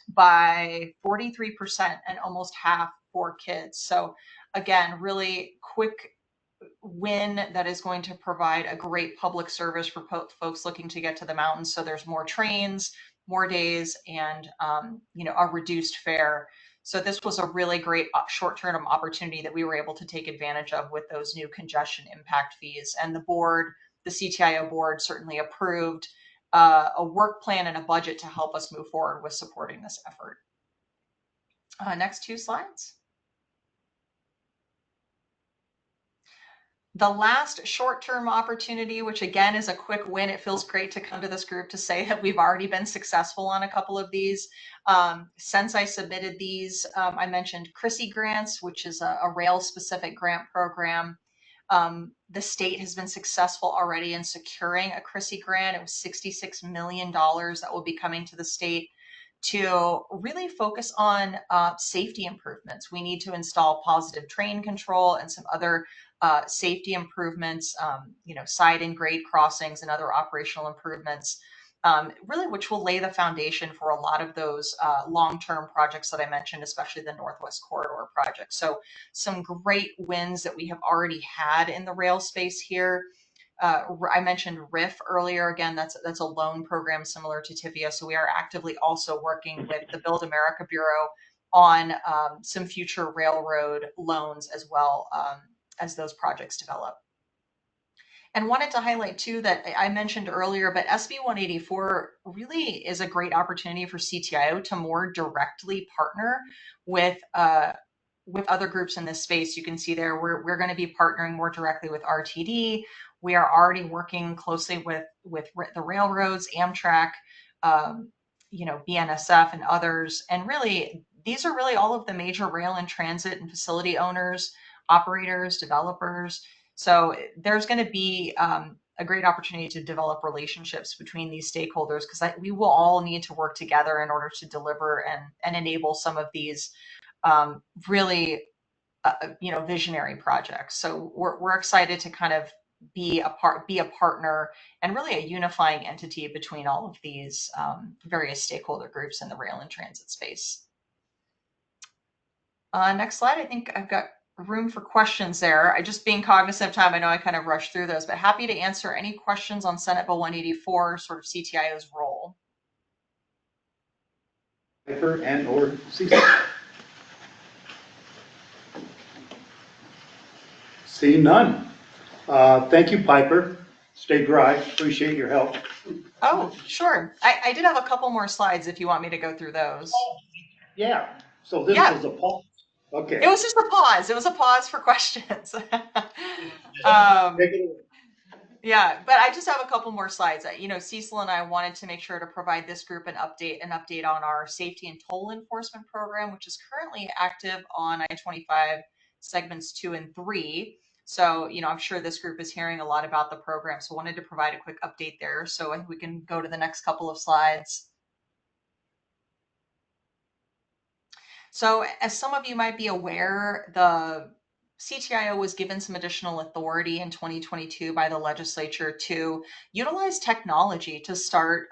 S13: by 43% and almost half for kids. So again, really quick win that is going to provide a great public service for folks looking to get to the mountains. So there's more trains, more days, and a reduced fare. So this was a really great short-term opportunity that we were able to take advantage of with those new congestion impact fees. And the board, the CTIO board, certainly approved a work plan and a budget to help us move forward with supporting this effort. Next 2 slides. The last short-term opportunity, which again is a quick win, it feels great to come to this group to say that we've already been successful on a couple of these. Since I submitted these, I mentioned CRISI grants, which is a rail-specific grant program. The state has been successful already in securing a CRISI grant. It was $66 million that will be coming to the state to really focus on safety improvements. We need to install positive train control and some other safety improvements, side and grade crossings and other operational improvements, really which will lay the foundation for a lot of those long-term projects that I mentioned, especially the Northwest Corridor project. So some great wins that we have already had in the rail space here. I mentioned RIF earlier. Again, that's a loan program similar to TIFIA. So we are actively also working with the Build America Bureau on some future railroad loans as well as those projects develop. And wanted to highlight too that I mentioned earlier, but SB 184 really is a great opportunity for CTIO to more directly partner with other groups in this space. You can see there we're going to be partnering more directly with RTD. We are already working closely with the railroads, Amtrak, BNSF, and others. And really, these are really all of the major rail and transit and facility owners, operators, developers. So there's going to be a great opportunity to develop relationships between these stakeholders, because we will all need to work together in order to deliver and enable some of these really visionary projects. So we're excited to kind of be a partner and really a unifying entity between all of these various stakeholder groups in the rail and transit space. Next slide. I think I've got room for questions there. I just being cognizant of time, I know I kind of rushed through those, but happy to answer any questions on Senate Bill 184, sort of CTIO's role.
S5: Piper and or Cecil? See none. Thank you, Piper. Stay dry. Appreciate your help.
S13: Oh, sure. I did have a couple more slides if you want me to go through those.
S5: Yeah. So this
S13: Yeah.
S5: was a pause. Okay.
S13: It was just a pause. It was a pause for questions.
S5: Take it away.
S13: Yeah, but I just have a couple more slides. You know, Cecil and I wanted to make sure to provide this group an update on our safety and toll enforcement program, which is currently active on I-25 segments 2 and 3. So, you know, I'm sure this group is hearing a lot about the program, so wanted to provide a quick update there. So I think we can go to the next couple of slides. So as some of you might be aware, the CTIO was given some additional authority in 2022 by the legislature to utilize technology to start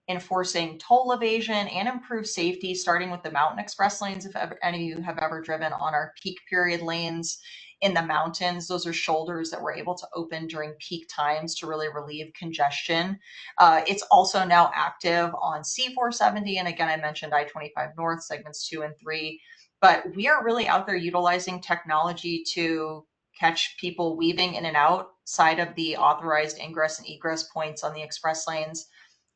S13: enforcing toll evasion and improve safety, starting with the mountain express lanes. If any of you have ever driven on our peak period lanes in the mountains, those are shoulders that we're able to open during peak times to really relieve congestion. It's also now active on C470. And again, I mentioned I-25 North segments 2 and 3, but we are really out there utilizing technology to catch people weaving in and outside of the authorized ingress and egress points on the express lanes.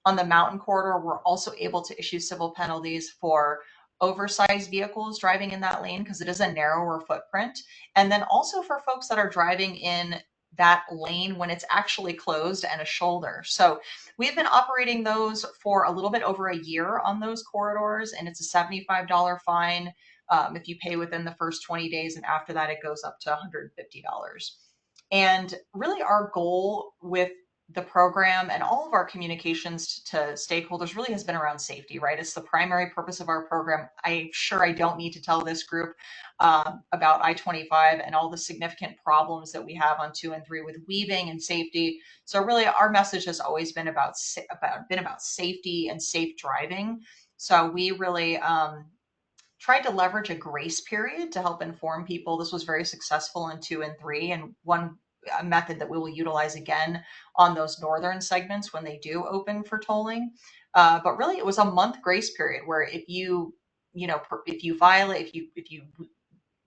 S13: On the mountain corridor, we're also able to issue civil penalties for oversized vehicles driving in that lane because it is a narrower footprint. And then also for folks that are driving in that lane when it's actually closed and a shoulder. So we've been operating those for a little bit over a year on those corridors, and it's a $75 fine if you pay within the first 20 days, and after that it goes up to $150. And really our goal with the program and all of our communications to stakeholders really has been around safety, right? It's the primary purpose of our program. I'm sure I don't need to tell this group about I-25 and all the significant problems that we have on 2 and 3 with weaving and safety. So really our message has always been about safety and safe driving. So we really tried to leverage a grace period to help inform people. This was very successful in 2 and 3, and one method that we will utilize again on those northern segments when they do open for tolling. But really, it was a month grace period where if you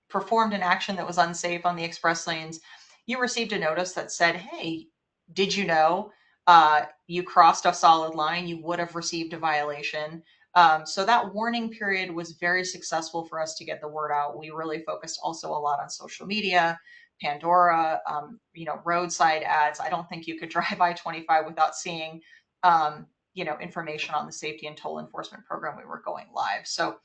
S13: performed an action that was unsafe on the express lanes, you received a notice that said, "Hey, did you know you crossed a solid line? You would have received a violation." So that warning period was very successful for us to get the word out. We really focused also a lot on social media, Pandora, roadside ads. I don't think you could drive I-25 without seeing, information on the safety and toll enforcement program. We were going live. So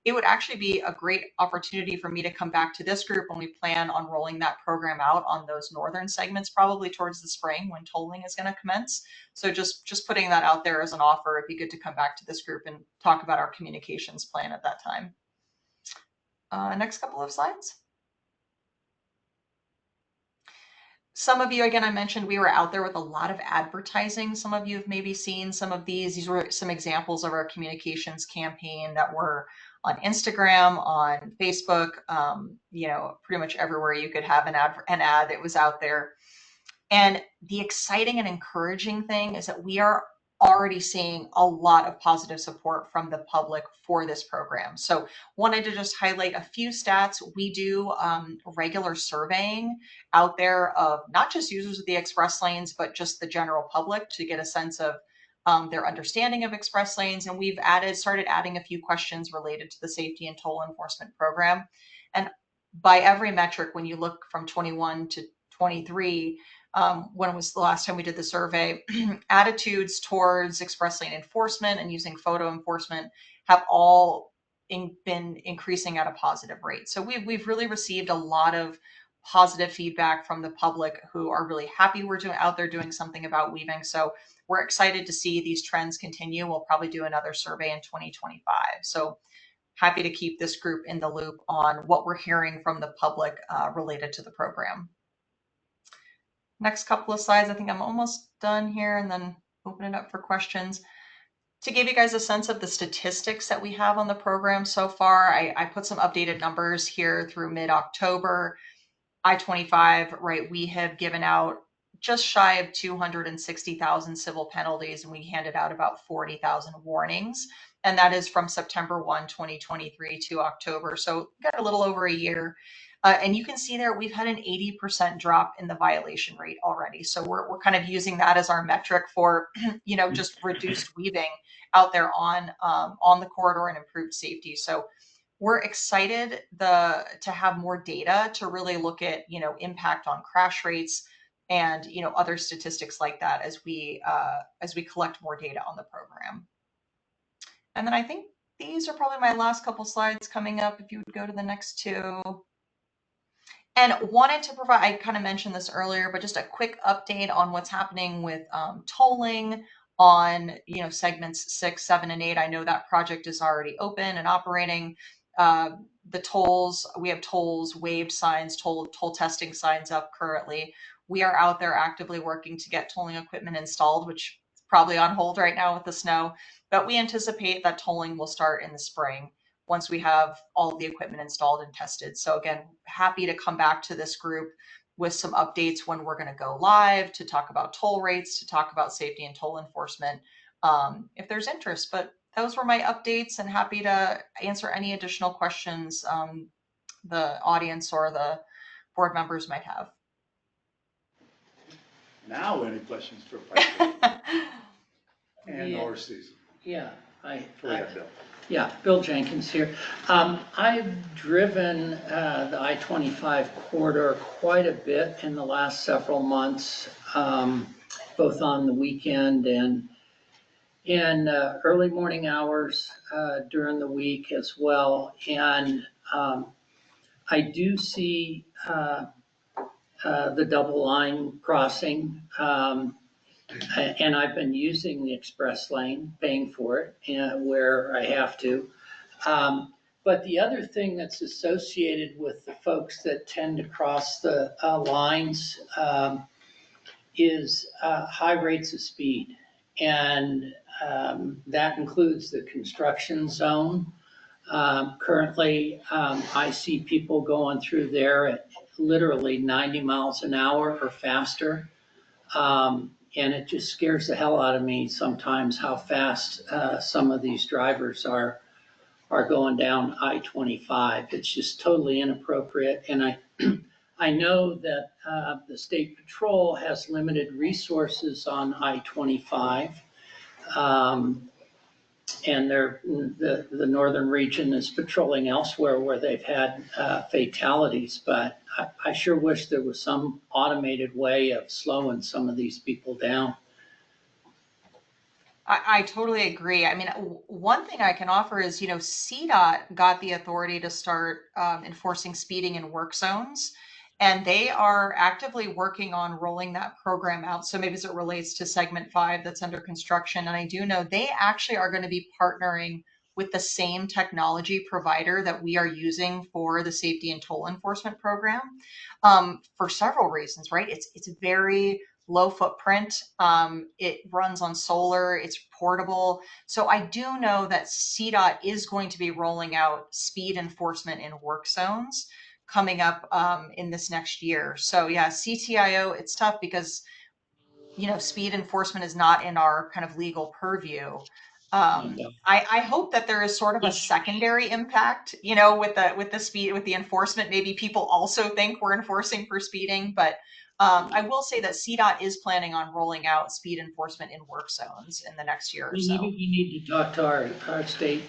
S13: it would actually be a great opportunity for me to come back to this group when we plan on rolling that program out on those northern segments, probably towards the spring when tolling is going to commence. So just putting that out there as an offer. It'd be good to come back to this group and talk about our communications plan at that time. Next couple of slides. Some of you, again, I mentioned we were out there with a lot of advertising. Some of you have maybe seen some of these. These were some examples of our communications campaign that were on Instagram, on Facebook, pretty much everywhere you could have an ad, it was out there. And the exciting and encouraging thing is that we are already seeing a lot of positive support from the public for this program. So wanted to just highlight a few stats. We do regular surveying out there of not just users of the express lanes, but just the general public to get a sense of their understanding of express lanes. And we've started adding a few questions related to the safety and toll enforcement program. And by every metric, when you look from 21 to 23, when was the last time we did the survey, attitudes towards express lane enforcement and using photo enforcement have all been increasing at a positive rate. So we've really received a lot of positive feedback from the public who are really happy we're out there doing something about weaving. So we're excited to see these trends continue. We'll probably do another survey in 2025. So happy to keep this group in the loop on what we're hearing from the public related to the program. Next couple of slides, I think I'm almost done here, and then open it up for questions. To give you guys a sense of the statistics that we have on the program so far, I put some updated numbers here through mid-October. I-25, right, we have given out just shy of 260,000 civil penalties, and we handed out about 40,000 warnings. and that is from September 1, 2023 to October. So got a little over a year. And you can see there we've had an 80% drop in the violation rate already. So we're kind of using that as our metric for, just reduced weaving out there on the corridor and improved safety. So we're excited to have more data to really look at, impact on crash rates and, other statistics like that as we collect more data on the program. And then I think these are probably my last couple slides coming up. If you would go to the next two. And wanted to provide, I kind of mentioned this earlier, but just a quick update on what's happening with tolling on, segments 6, 7, and 8. I know that project is already open and operating. The tolls, we have tolls, waived signs, toll testing signs up currently. We are out there actively working to get tolling equipment installed, which is probably on hold right now with the snow, but we anticipate that tolling will start in the spring once we have all of the equipment installed and tested. So again, happy to come back to this group with some updates when we're going to go live, to talk about toll rates, to talk about safety and toll enforcement, if there's interest. But those were my updates, and happy to answer any additional questions the audience or the board members might have.
S5: Now, any questions for Piper? And or Susan?
S10: Yeah,
S5: Go ahead, Bill.
S10: Yeah, Bill Jenkins here. I've driven the I-25 corridor quite a bit in the last several months, both on the weekend and in early morning hours during the week as well. And I do see the double line crossing. And I've been using the express lane, paying for it where I have to. But the other thing that's associated with the folks that tend to cross the lines is high rates of speed. And that includes the construction zone. Currently, I see people going through there at literally 90 miles an hour or faster. And it just scares the hell out of me sometimes how fast some of these drivers are going down I-25. It's just totally inappropriate. And I know that the State Patrol has limited resources on I-25. And the northern region is patrolling elsewhere where they've had fatalities. But I sure wish there was some automated way of slowing some of these people down.
S13: I totally agree. I mean, one thing I can offer is, CDOT got the authority to start enforcing speeding in work zones, and they are actively working on rolling that program out. So maybe as it relates to segment 5 that's under construction, and I do know they actually are going to be partnering with the same technology provider that we are using for the safety and toll enforcement program, for several reasons, right? It's very low footprint. It runs on solar, it's portable. So I do know that CDOT is going to be rolling out speed enforcement in work zones coming up in this next year. So yeah, CTIO, it's tough because, speed enforcement is not in our kind of legal purview. I hope that there is sort of a secondary impact, with the speed, with the enforcement. Maybe people also think we're enforcing for speeding, but I will say that CDOT is planning on rolling out speed enforcement in work zones in the next year or so.
S10: We need to talk to our state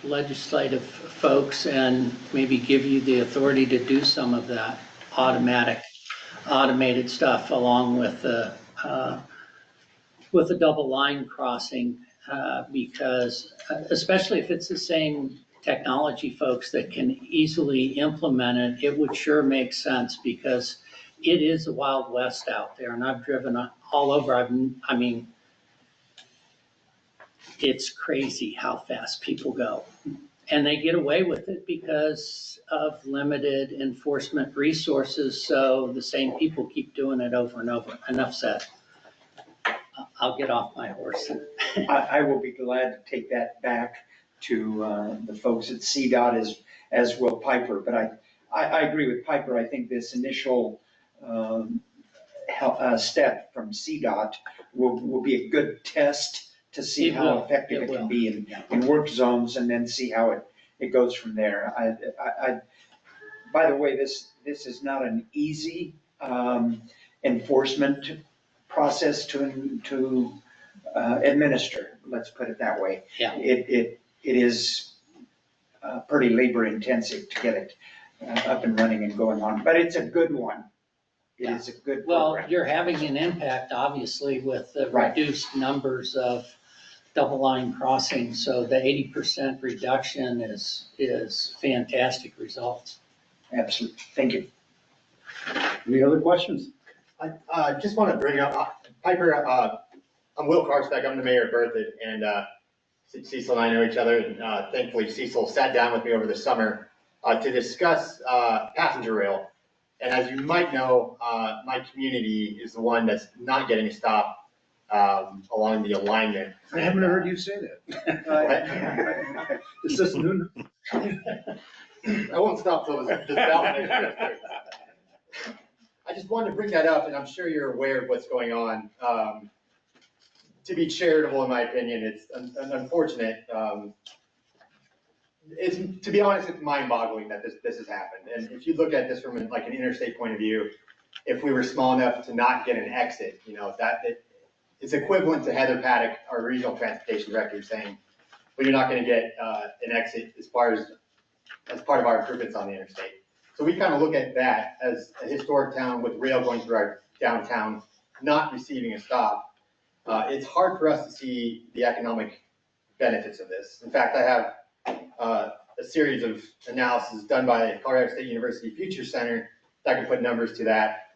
S10: legislative folks and maybe give you the authority to do some of that automated stuff along with the double line crossing, because especially if it's the same technology folks that can easily implement it, it would sure make sense because it is a Wild West out there, and I've driven all over. I mean, it's crazy how fast people go. And they get away with it because of limited enforcement resources, so the same people keep doing it over and over. Enough said. I'll get off my horse.
S12: I will be glad to take that back to the folks at CDOT as will Piper. But I agree with Piper. I think this initial step from CDOT will be a good test to see
S10: It
S12: how
S10: will,
S12: effective
S10: it
S12: it can
S10: will.
S12: be in work zones and then see how it goes from there. By the way, this is not an easy enforcement process to administer, let's put it that way.
S10: Yeah.
S12: It is pretty labor intensive to get it up and running and going on, but it's a good one. It
S10: Yeah.
S12: is a good
S10: Well,
S12: program.
S10: you're having an impact, obviously, with the
S12: Right.
S10: reduced numbers of double line crossings. So the 80% reduction is fantastic results.
S12: Absolutely. Thank you.
S5: Any other questions?
S11: I just want to bring up, Piper, I'm Will Carspec, I'm the mayor of Berthoud, and Cecil and I know each other, and thankfully Cecil sat down with me over the summer to discuss passenger rail. And as you might know, my community is the one that's not getting a stop along the alignment.
S2: I haven't heard you say that.
S5: Is this new?
S11: I won't stop till this ballot. I just wanted to bring that up, and I'm sure you're aware of what's going on. To be charitable, in my opinion, it's unfortunate. To be honest, it's mind-boggling that this has happened. And if you look at this from an interstate point of view, if we were small enough to not get an exit, it's equivalent to Heather Paddock, our regional transportation director, saying, well, you're not going to get an exit as part of our improvements on the interstate. So we kind of look at that as a historic town with rail going through our downtown, not receiving a stop. It's hard for us to see the economic benefits of this. In fact, I have a series of analysis done by Colorado State University Future Center that can put numbers to that.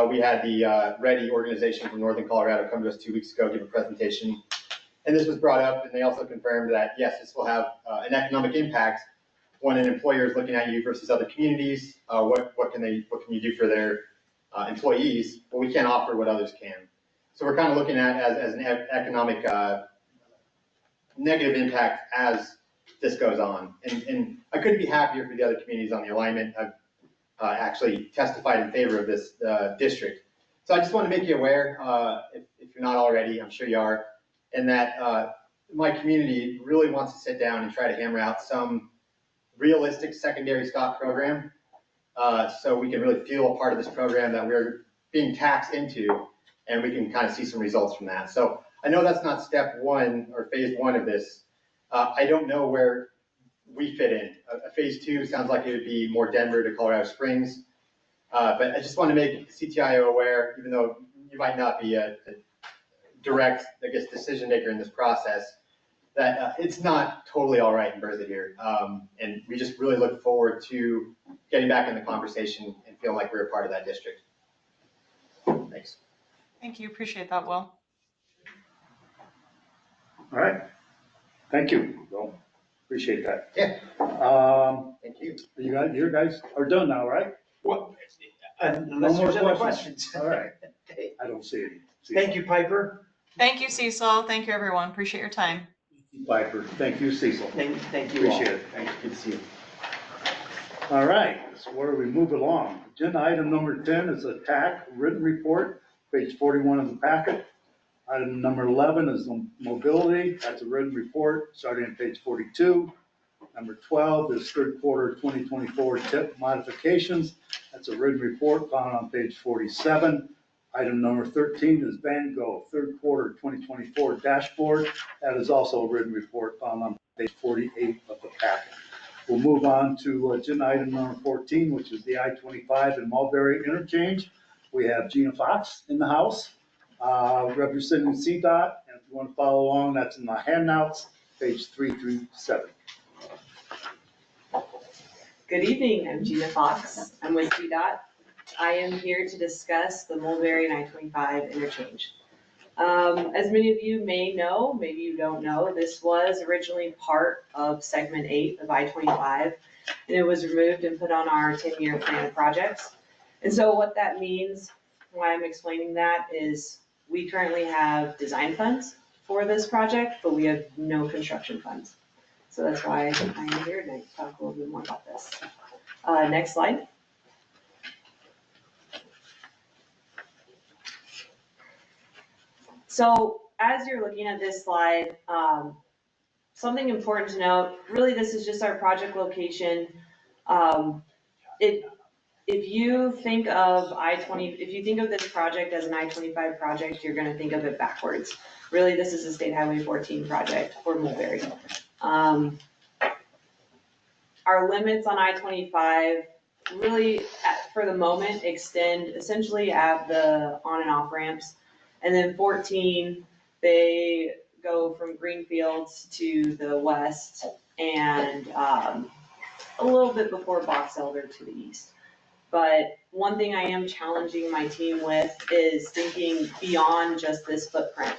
S11: We had the READY organization from Northern Colorado come to us 2 weeks ago, give a presentation. And this was brought up, and they also confirmed that, yes, this will have an economic impact when an employer is looking at you versus other communities. What can you do for their employees? Well, we can't offer what others can. So we're kind of looking at as an economic negative impact as this goes on. And I couldn't be happier for the other communities on the alignment. I've actually testified in favor of this district. So I just want to make you aware, if you're not already, I'm sure you are, and that my community really wants to sit down and try to hammer out some realistic secondary stop program, so we can really feel a part of this program that we're being taxed into, and we can kind of see some results from that. So I know that's not step one or phase one of this. I don't know where we fit in. A phase two sounds like it would be more Denver to Colorado Springs. But I just want to make CTIO aware, even though you might not be a direct, decision maker in this process, that it's not totally all right in Berthoud here. And we just really look forward to getting back in the conversation and feeling like we're a part of that district. Thanks.
S13: Thank you. Appreciate that, Will.
S5: All right. Thank you, Bill. Appreciate that.
S11: Yeah.
S5: Thank you. You guys are done now, right?
S12: Well,
S5: No
S12: unless
S5: more
S12: there's other
S5: questions.
S12: questions.
S5: All right. I don't see any.
S12: Thank you, Piper.
S13: Thank you, Cecil. Thank you, everyone. Appreciate your time.
S5: Piper. Thank you, Cecil.
S12: Thank you all.
S5: Appreciate it.
S12: Thanks. Good to see you.
S5: All right, so where do we move along? Agenda item number 10 is a TAC written report, page 41 of the packet. Item number 11 is mobility. That's a written report starting on page 42. Number 12 is third quarter 2024 tip modifications. That's a written report found on page 47. Item number 13 is Van Gogh third quarter 2024 dashboard. That is also a written report found on page 48 of the packet. We'll move on to agenda item number 14, which is the I-25 and Mulberry interchange. We have Gina Fox in the house, representing CDOT. And if you want to follow along, that's in the handouts, page 3 through 7.
S14: Good evening, I'm Gina Fox. I'm with CDOT. I am here to discuss the Mulberry and I-25 interchange. As many of you may know, maybe you don't know, this was originally part of segment 8 of I-25, and it was removed and put on our 10-year plan of projects. And so what that means, why I'm explaining that, is we currently have design funds for this project, but we have no construction funds. So that's why I'm here tonight to talk a little bit more about this. Next slide. So as you're looking at this slide, something important to note, really this is just our project location. If you think of if you think of this project as an I-25 project, you're gonna think of it backwards. Really, this is a State Highway 14 project for Mulberry. Our limits on I-25 really, for the moment, extend essentially at the on and off ramps. And then 14, they go from Greenfields to the west and a little bit before Box Elder to the east. But one thing I am challenging my team with is thinking beyond just this footprint.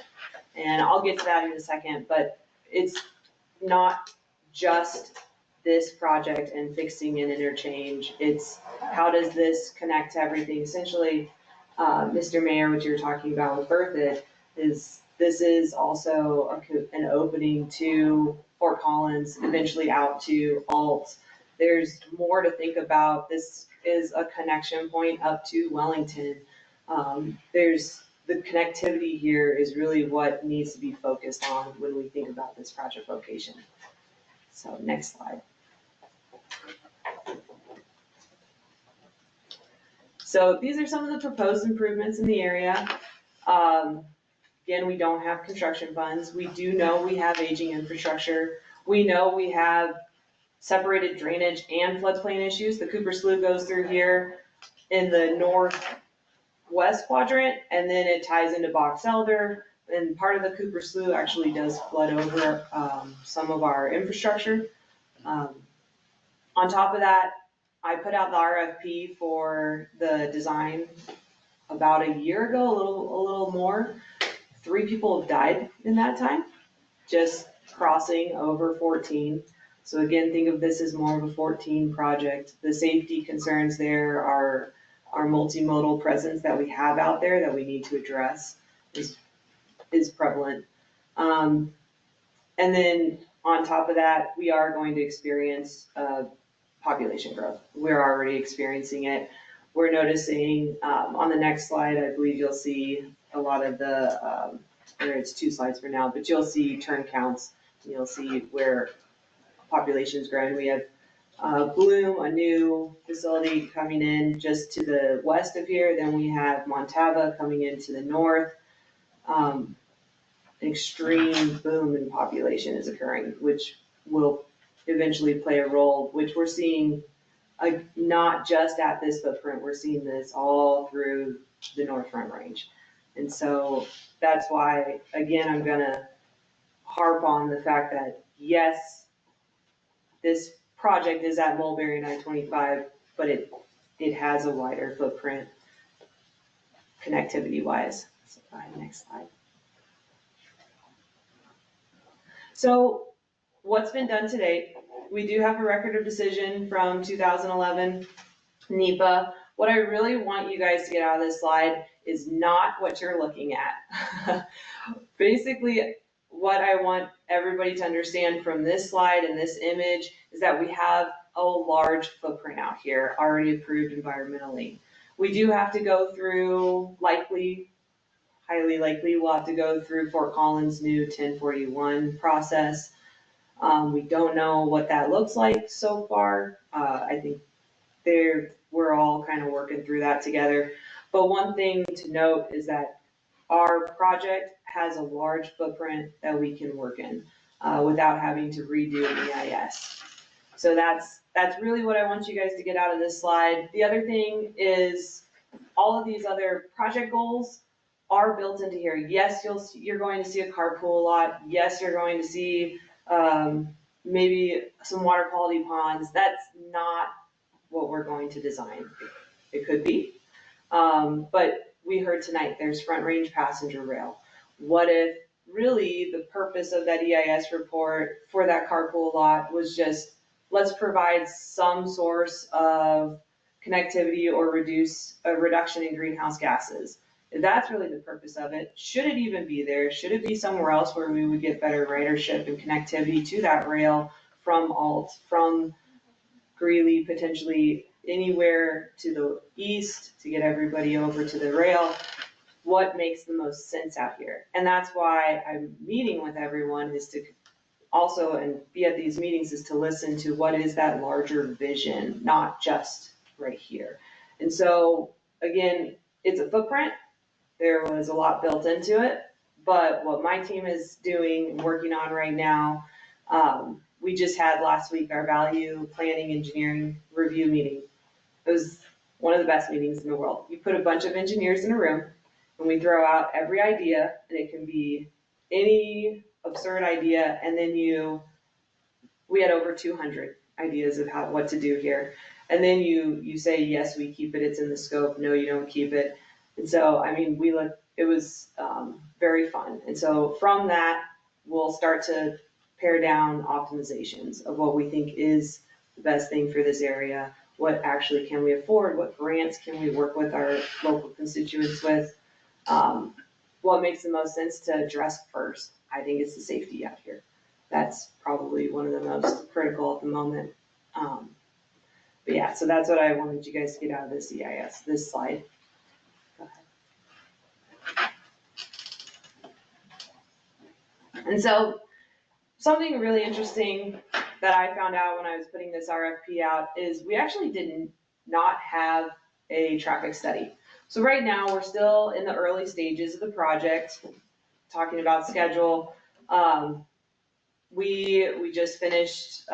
S14: And I'll get to that in a second, but it's not just this project and fixing an interchange. It's how does this connect to everything? Essentially, Mr. Mayor, what you're talking about with Berthoud is this is also an opening to Fort Collins, eventually out to Alt. There's more to think about. This is a connection point up to Wellington. There's the connectivity here is really what needs to be focused on when we think about this project location. So next slide. So these are some of the proposed improvements in the area. Again, we don't have construction funds. We do know we have aging infrastructure. We know we have separated drainage and floodplain issues. The Cooper Slough goes through here in the northwest quadrant, and then it ties into Box Elder. And part of the Cooper Slough actually does flood over some of our infrastructure. On top of that, I put out the RFP for the design about a year ago, a little more. 3 people have died in that time, just crossing over 14. So again, think of this as more of a 14 project. The safety concerns there are our multimodal presence that we have out there that we need to address is prevalent. And then on top of that, we are going to experience population growth. We're already experiencing it. We're noticing on the next slide, I believe you'll see a lot of the, it's 2 slides for now, but you'll see turn counts. You'll see where population's growing. We have Bloom, a new facility coming in just to the west of here. Then we have Montava coming into the north. An extreme boom in population is occurring, which will eventually play a role, which we're seeing not just at this footprint, we're seeing this all through the North Front Range. And so that's why, again, I'm gonna harp on the fact that yes, this project is at Mulberry and I-25, but it has a wider footprint connectivity wise. So go ahead, next slide. So what's been done to date? We do have a record of decision from 2011 NEPA. What I really want you guys to get out of this slide is not what you're looking at. Basically, what I want everybody to understand from this slide and this image is that we have a large footprint out here already approved environmentally. We do have to go through highly likely, we'll have to go through Fort Collins' new 1041 process. We don't know what that looks like so far. I think we're all kind of working through that together. But one thing to note is that our project has a large footprint that we can work in without having to redo an EIS. So that's really what I want you guys to get out of this slide. The other thing is all of these other project goals are built into here. Yes, you're going to see a carpool lot. Yes, you're going to see maybe some water quality ponds. That's not what we're going to design. It could be. But we heard tonight there's front range passenger rail. What if really the purpose of that EIS report for that carpool lot was just let's provide some source of connectivity or reduction in greenhouse gases. If that's really the purpose of it, should it even be there? Should it be somewhere else where we would get better ridership and connectivity to that rail from Alt, from Greeley, potentially anywhere to the east to get everybody over to the rail? what makes the most sense out here. And that's why I'm meeting with everyone, is to also, and be at these meetings, is to listen to what is that larger vision, not just right here. And so, again, it's a footprint. There was a lot built into it, but what my team is doing and working on right now, we just had last week our value planning engineering review meeting. It was one of the best meetings in the world. You put a bunch of engineers in a room and we throw out every idea, and it can be any absurd idea, and then we had over 200 ideas of what to do here. And then you say, yes, we keep it, it's in the scope, no, you don't keep it. And so, I mean, it was very fun. And so from that, we'll start to pare down optimizations of what we think is the best thing for this area. What actually can we afford? What grants can we work with our local constituents with? What makes the most sense to address first? I think it's the safety out here. That's probably one of the most critical at the moment. But yeah, so that's what I wanted you guys to get out of this EIS, this slide. Go ahead. And so something really interesting that I found out when I was putting this RFP out is we actually did not have a traffic study. So right now we're still in the early stages of the project, talking about schedule. We just finished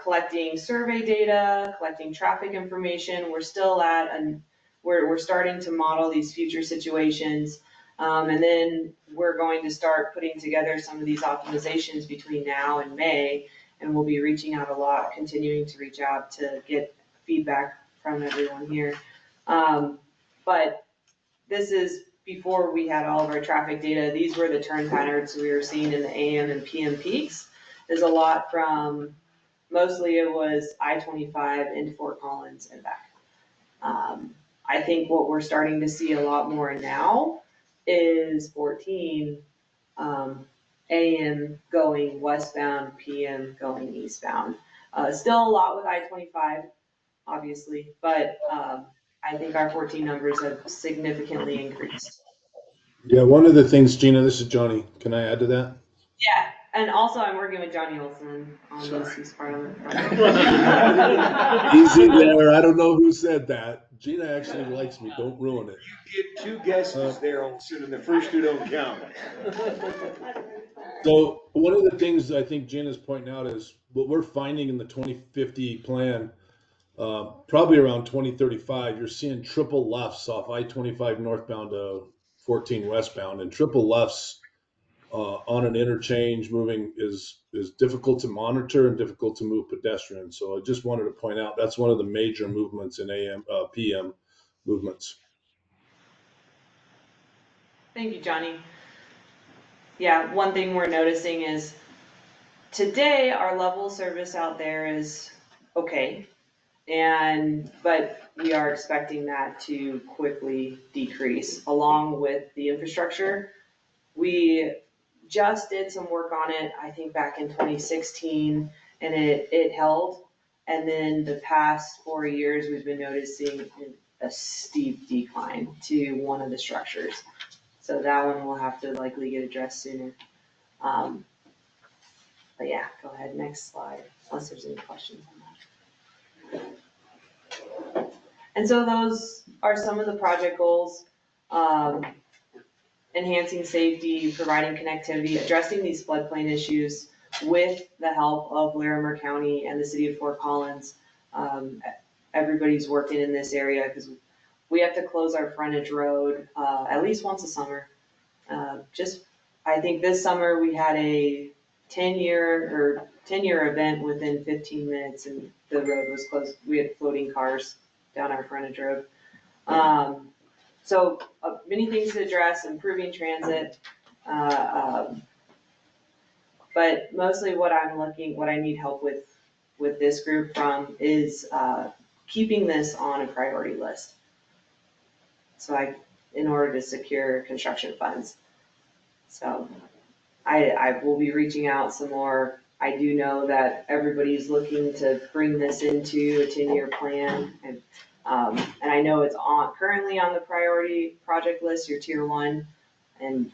S14: collecting survey data, collecting traffic information. We're still we're starting to model these future situations. And then we're going to start putting together some of these optimizations between now and May, and we'll be reaching out a lot, continuing to reach out to get feedback from everyone here. But this is before we had all of our traffic data. These were the turn patterns we were seeing in the AM and PM peaks. There's a lot from, mostly it was I-25 into Fort Collins and back. I think what we're starting to see a lot more now is 14 AM going westbound, PM going eastbound. Still a lot with I-25, obviously, but I think our 14 numbers have significantly increased.
S15: Yeah, one of the things, Gina, this is Johnny. Can I add to that?
S14: Yeah, and also I'm working with Johnny Olson on this. He's part of it.
S15: Easy there. I don't know who said that. Gina actually likes me. Don't ruin it.
S2: You get two guesses there, Olson, and the first two don't count.
S15: So one of the things I think Gina's pointing out is what we're finding in the 2050 plan, probably around 2035, you're seeing triple lefts off I-25 northbound to 14 westbound, and triple lefts on an interchange moving is difficult to monitor and difficult to move pedestrians. So I just wanted to point out that's one of the major movements in AM, PM movements.
S14: Thank you, Johnny. Yeah, one thing we're noticing is today our level of service out there is okay, but we are expecting that to quickly decrease along with the infrastructure. We just did some work on it, I think back in 2016, and it held. And then the past 4 years, we've been noticing a steep decline to one of the structures. So that one will have to likely get addressed sooner. But yeah, go ahead, next slide, unless there's any questions on that. And so those are some of the project goals. Enhancing safety, providing connectivity, addressing these floodplain issues with the help of Larimer County and the city of Fort Collins. Everybody's working in this area because we have to close our frontage road at least once a summer. I think this summer we had a 10-year event within 15 minutes and the road was closed. We had floating cars down our frontage road. So many things to address, improving transit, but mostly what I need help with this group from is keeping this on a priority list. So in order to secure construction funds. So I will be reaching out some more. I do know that everybody's looking to bring this into a 10-year plan, and I I know it's currently on the priority project list, your tier 1, and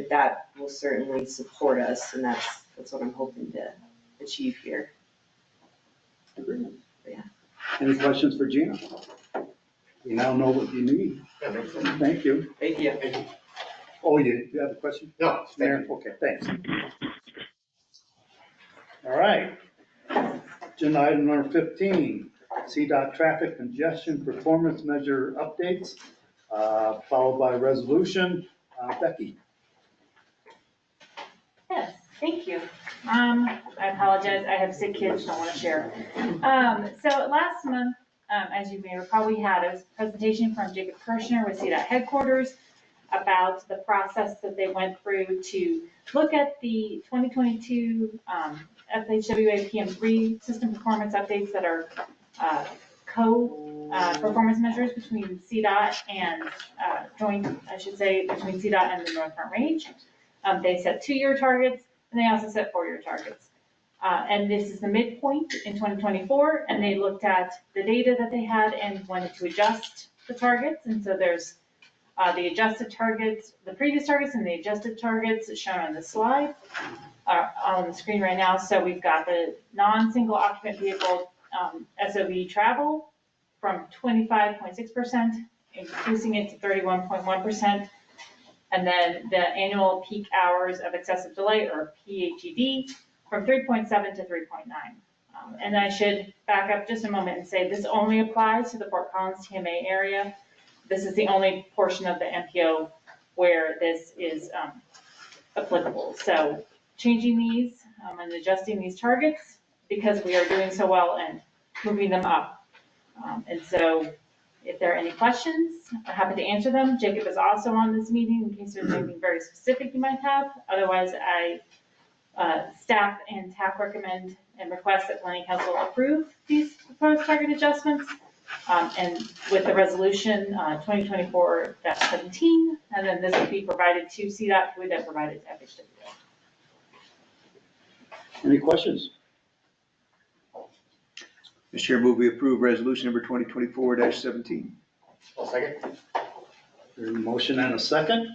S14: that will certainly support us, and that's what I'm hoping to achieve here.
S5: Any questions for Gina? You now know what you need. Thank you.
S11: Thank you.
S5: Oh, you have a question?
S11: No,
S5: Mayor? Okay, thanks. All right. Agenda item number 15, CDOT traffic congestion performance measure updates, followed by resolution. Becky.
S16: Yes, thank you. I apologize, I have sick kids, don't want to share. So last month, as you may recall, we had a presentation from Jacob Kirshner with CDOT headquarters about the process that they went through to look at the 2022 FHWA PM3 system performance updates that are co-performance measures between CDOT and joint, I should say, between CDOT and the North Front Range. They set 2-year targets, and they also set 4-year targets. And this is the midpoint in 2024, and they looked at the data that they had and wanted to adjust the targets. And so there's the adjusted targets, the previous targets and the adjusted targets shown on this slide on the screen right now. So we've got the non-single occupant vehicle SOV travel from 25.6%, increasing it to 31.1%. And then the annual peak hours of excessive delay, or PHED, from 3.7 to 3.9. And I should back up just a moment and say this only applies to the Fort Collins TMA area. This is the only portion of the MPO where this is applicable. So changing these and adjusting these targets because we are doing so well and moving them up. And so if there are any questions, I'm happy to answer them. Jacob is also on this meeting in case there's anything very specific you might have. Otherwise, staff and TAC recommend and request that Planning Council approve these proposed target adjustments. And with the resolution 2024-17, and then this will be provided to CDOT, who would then provide it to FHWA.
S5: Any questions?
S2: Mr. Chair, move we approve resolution number 2024-17.
S11: I'll second.
S5: There's a motion and a second.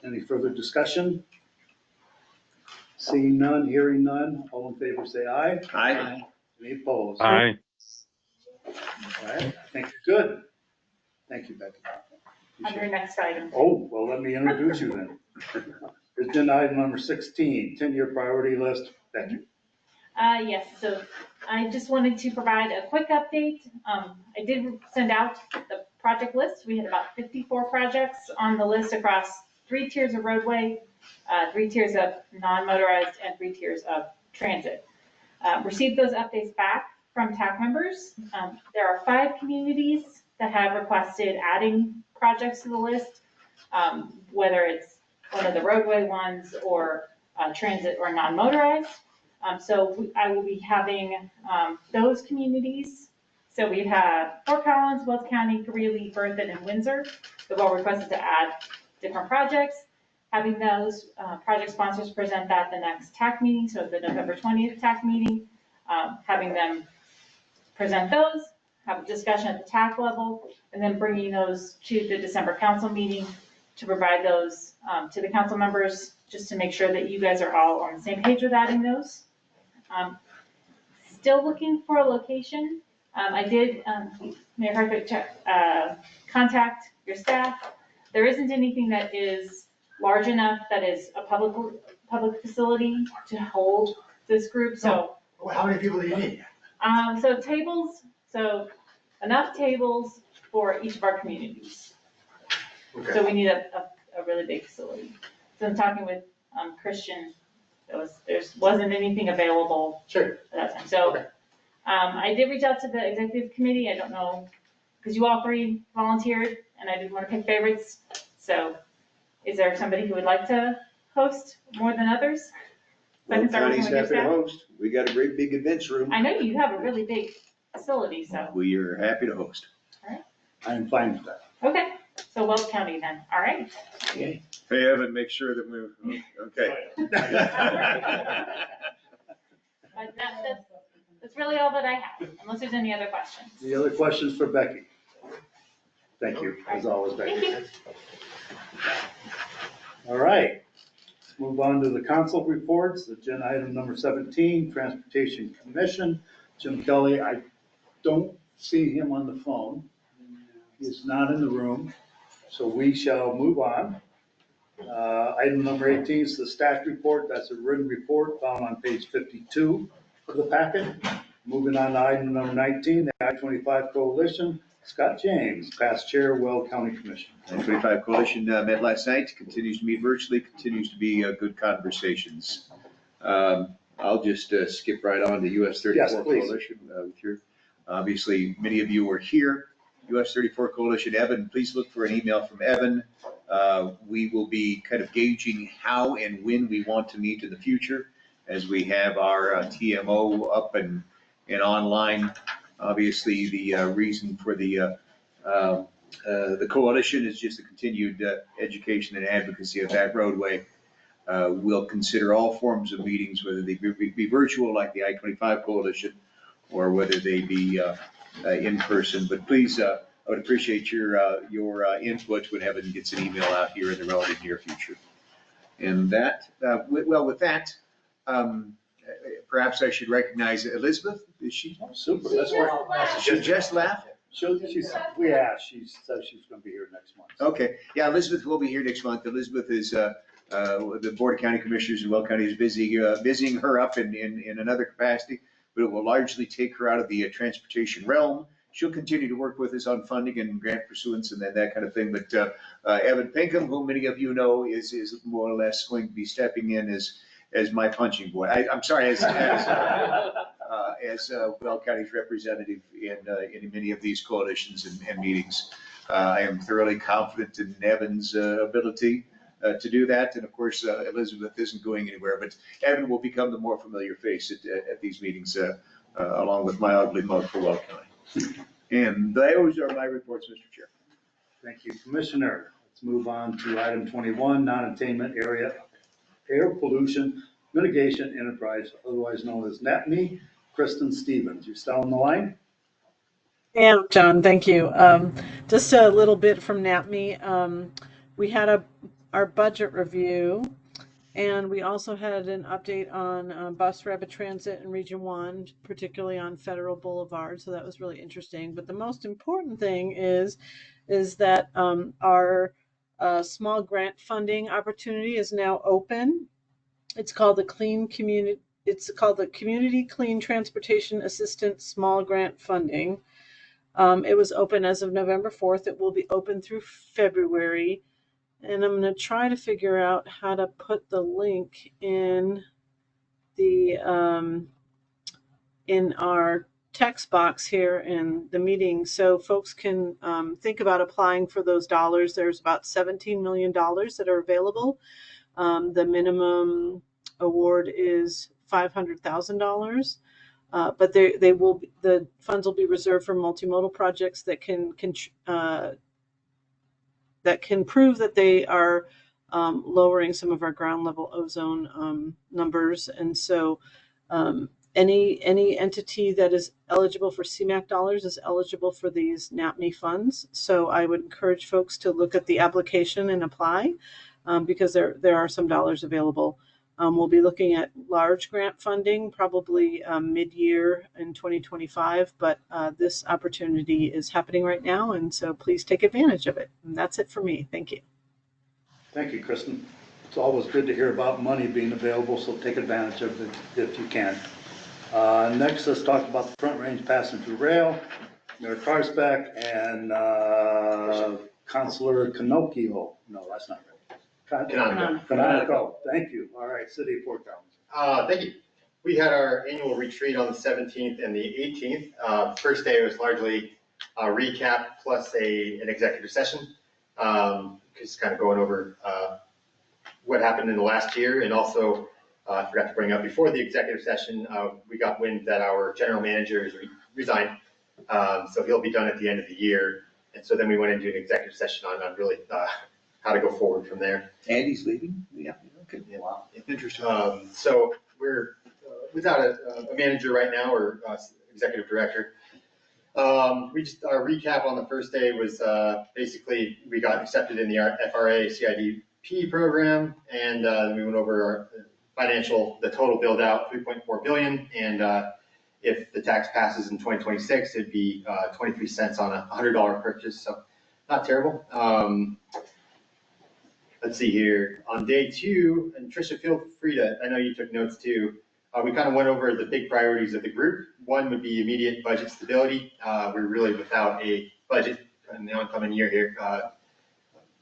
S5: Any further discussion? Seeing none, hearing none, all in favor say aye.
S2: Aye.
S5: Any opposed?
S17: Aye.
S5: All right, I think you're good. Thank you, Becky.
S16: On your next item.
S5: Oh, well, let me introduce you then. Agenda item number 16, 10-year priority list. Becky.
S16: Yes, so I just wanted to provide a quick update. I did send out the project list. We had about 54 projects on the list across 3 tiers of roadway, 3 tiers of non-motorized, and 3 tiers of transit. Received those updates back from TAC members. There are 5 communities that have requested adding projects to the list, whether it's one of the roadway ones or transit or non-motorized. So I will be having those communities. So we have Fort Collins, Wells County, Greeley, Berthoud, and Windsor. They've all requested to add different projects. Having those project sponsors present that the next TAC meeting, so the November 20th TAC meeting, having them present those, have a discussion at the TAC level, and then bringing those to the December council meeting to provide those to the council members, just to make sure that you guys are all on the same page with adding those. Still looking for a location. I did, Mayor Hartwick, contact your staff. There isn't anything that is large enough that is a public facility to hold this group, so.
S4: How many people do you need?
S16: So tables, so enough tables for each of our communities.
S4: Okay.
S16: So we need a really big facility. So I'm talking with Christian, there wasn't anything available.
S4: Sure.
S16: At that time. So
S4: Okay.
S16: I did reach out to the executive committee. I don't know, because you all 3 volunteered and I didn't want to pick favorites. So is there somebody who would like to host more than others? So I can start working with your
S2: County's happy to
S16: staff.
S2: host. We got a great big events room.
S16: I know you have a really big facility, so.
S2: We are happy to host.
S5: I am fine with that.
S16: Okay, so Wells County then, all right.
S2: Okay. Hey, Evan, make sure that we, okay.
S16: But that's really all that I have, unless there's any other questions.
S5: Any other questions for Becky? Thank you, as always, Becky.
S16: Thank you.
S5: All right, let's move on to the council reports. Agenda item number 17, Transportation Commission. Jim Kelly, I don't see him on the phone. He's not in the room, so we shall move on. Item number 18 is the staff report. That's a written report found on page 52 of the packet. Moving on to item number 19, the I-25 Coalition. Scott James, past chair, Weld County Commission.
S2: I-25 Coalition met last night, continues to meet virtually, continues to be good conversations. I'll just skip right on to US 34
S5: Yes, please.
S2: Coalition. With your, obviously, many of you were here. US 34 Coalition, Evan, please look for an email from Evan. We will be kind of gauging how and when we want to meet in the future as we have our TMO up and online. Obviously, the reason for the coalition is just the continued education and advocacy of that roadway. We'll consider all forms of meetings, whether they be virtual like the I-25 Coalition or whether they be in person. But please, I would appreciate your input when Evan gets an email out here in the relative near future. And that, with that, perhaps I should recognize Elizabeth. Is she?
S5: Super. That's why.
S2: She just left?
S5: She said she's going to be here next month.
S2: Okay. Yeah, Elizabeth will be here next month. Elizabeth is, the Board of County Commissioners in Weld County is busy, visiting her up in another capacity, but it will largely take her out of the transportation realm. She'll continue to work with us on funding and grant pursuance and that kind of thing. But Evan Pinkham, who many of you know, is more or less going to be stepping in as my punching boy. I'm sorry, as Weld County's representative in many of these coalitions and meetings. I am thoroughly confident in Evan's ability to do that. And of course, Elizabeth isn't going anywhere, but Evan will become the more familiar face at these meetings, along with my ugly mug for Weld County. And those are my reports, Mr. Chair.
S5: Thank you, Commissioner. Let's move on to item 21, non-attainment area air pollution mitigation enterprise, otherwise known as NFRMPO. Kristen Stevens, you still on the line?
S8: Yeah, John, thank you. Just a little bit from NAPME. We had our budget review, and we also had an update on bus rapid transit in Region 1, particularly on Federal Boulevard, so that was really interesting. But the most important thing is that our small grant funding opportunity is now open. It's called the Community Clean Transportation Assistance Small Grant Funding. It was open as of November 4th. It will be open through February. And I'm going to try to figure out how to put the link in in our text box here in the meeting so folks can think about applying for those dollars. There's about $17 million that are available. The minimum award is $500,000. But the funds will be reserved for multimodal projects that can prove that they are lowering some of our ground level ozone numbers. And so any entity that is eligible for CMAQ dollars is eligible for these NAPME funds. So I would encourage folks to look at the application and apply because there are some dollars available. We'll be looking at large grant funding, probably mid-year in 2025, but this opportunity is happening right now, and so please take advantage of it. And that's it for me. Thank you.
S5: Thank you, Kristen. It's always good to hear about money being available, so take advantage of it if you can. Next, let's talk about the Front Range Passenger Rail, Mayor Karsbeck, and Councilor Canocchio. No, that's not right. Canonico. Thank you. All right, City of Fort Collins.
S11: Thank you. We had our annual retreat on the 17th and the 18th. First day was largely a recap plus an executive session, just kind of going over what happened in the last year. And also, I forgot to bring up before the executive session, we got wind that our general manager is resigned. So he'll be done at the end of the year. And so then we went into an executive session on really how to go forward from there.
S2: Andy's leaving? Yeah. Okay.
S11: Yeah. Wow.
S2: Interesting.
S11: So we're without a manager right now or executive director. We just, our recap on the first day was basically we got accepted in the FRA CIDP program, and we went over our the total build out, 3.4 billion, and if the tax passes in 2026, it'd be 23 cents on a $100 purchase, so not terrible. Let's see here, on day 2, and Tricia, feel free to, I know you took notes too, we kind of went over the big priorities of the group. One would be immediate budget stability. We're really without a budget in the oncoming year here.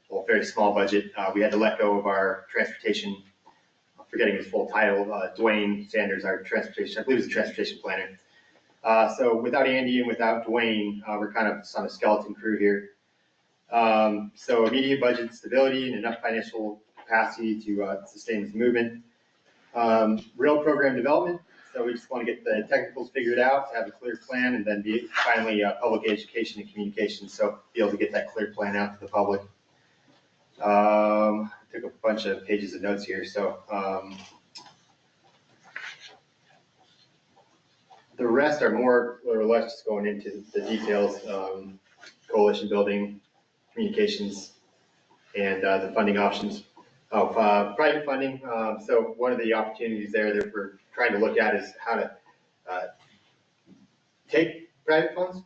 S11: Well, very small budget. We had to let go of our transportation, I'm forgetting his full title, Dwayne Sanders, our transportation, I believe he's a transportation planner. So without Andy and without Dwayne, we're kind of on a skeleton crew here. So immediate budget stability and enough financial capacity to sustain this movement. Real program development. So we just want to get the technicals figured out, have a clear plan, and then finally public education and communication. So be able to get that clear plan out to the public. I took a bunch of pages of notes here. So the rest are more or less just going into the details, coalition building, communications, and the funding options. Private funding. So one of the opportunities there that we're trying to look at is how to take private funds.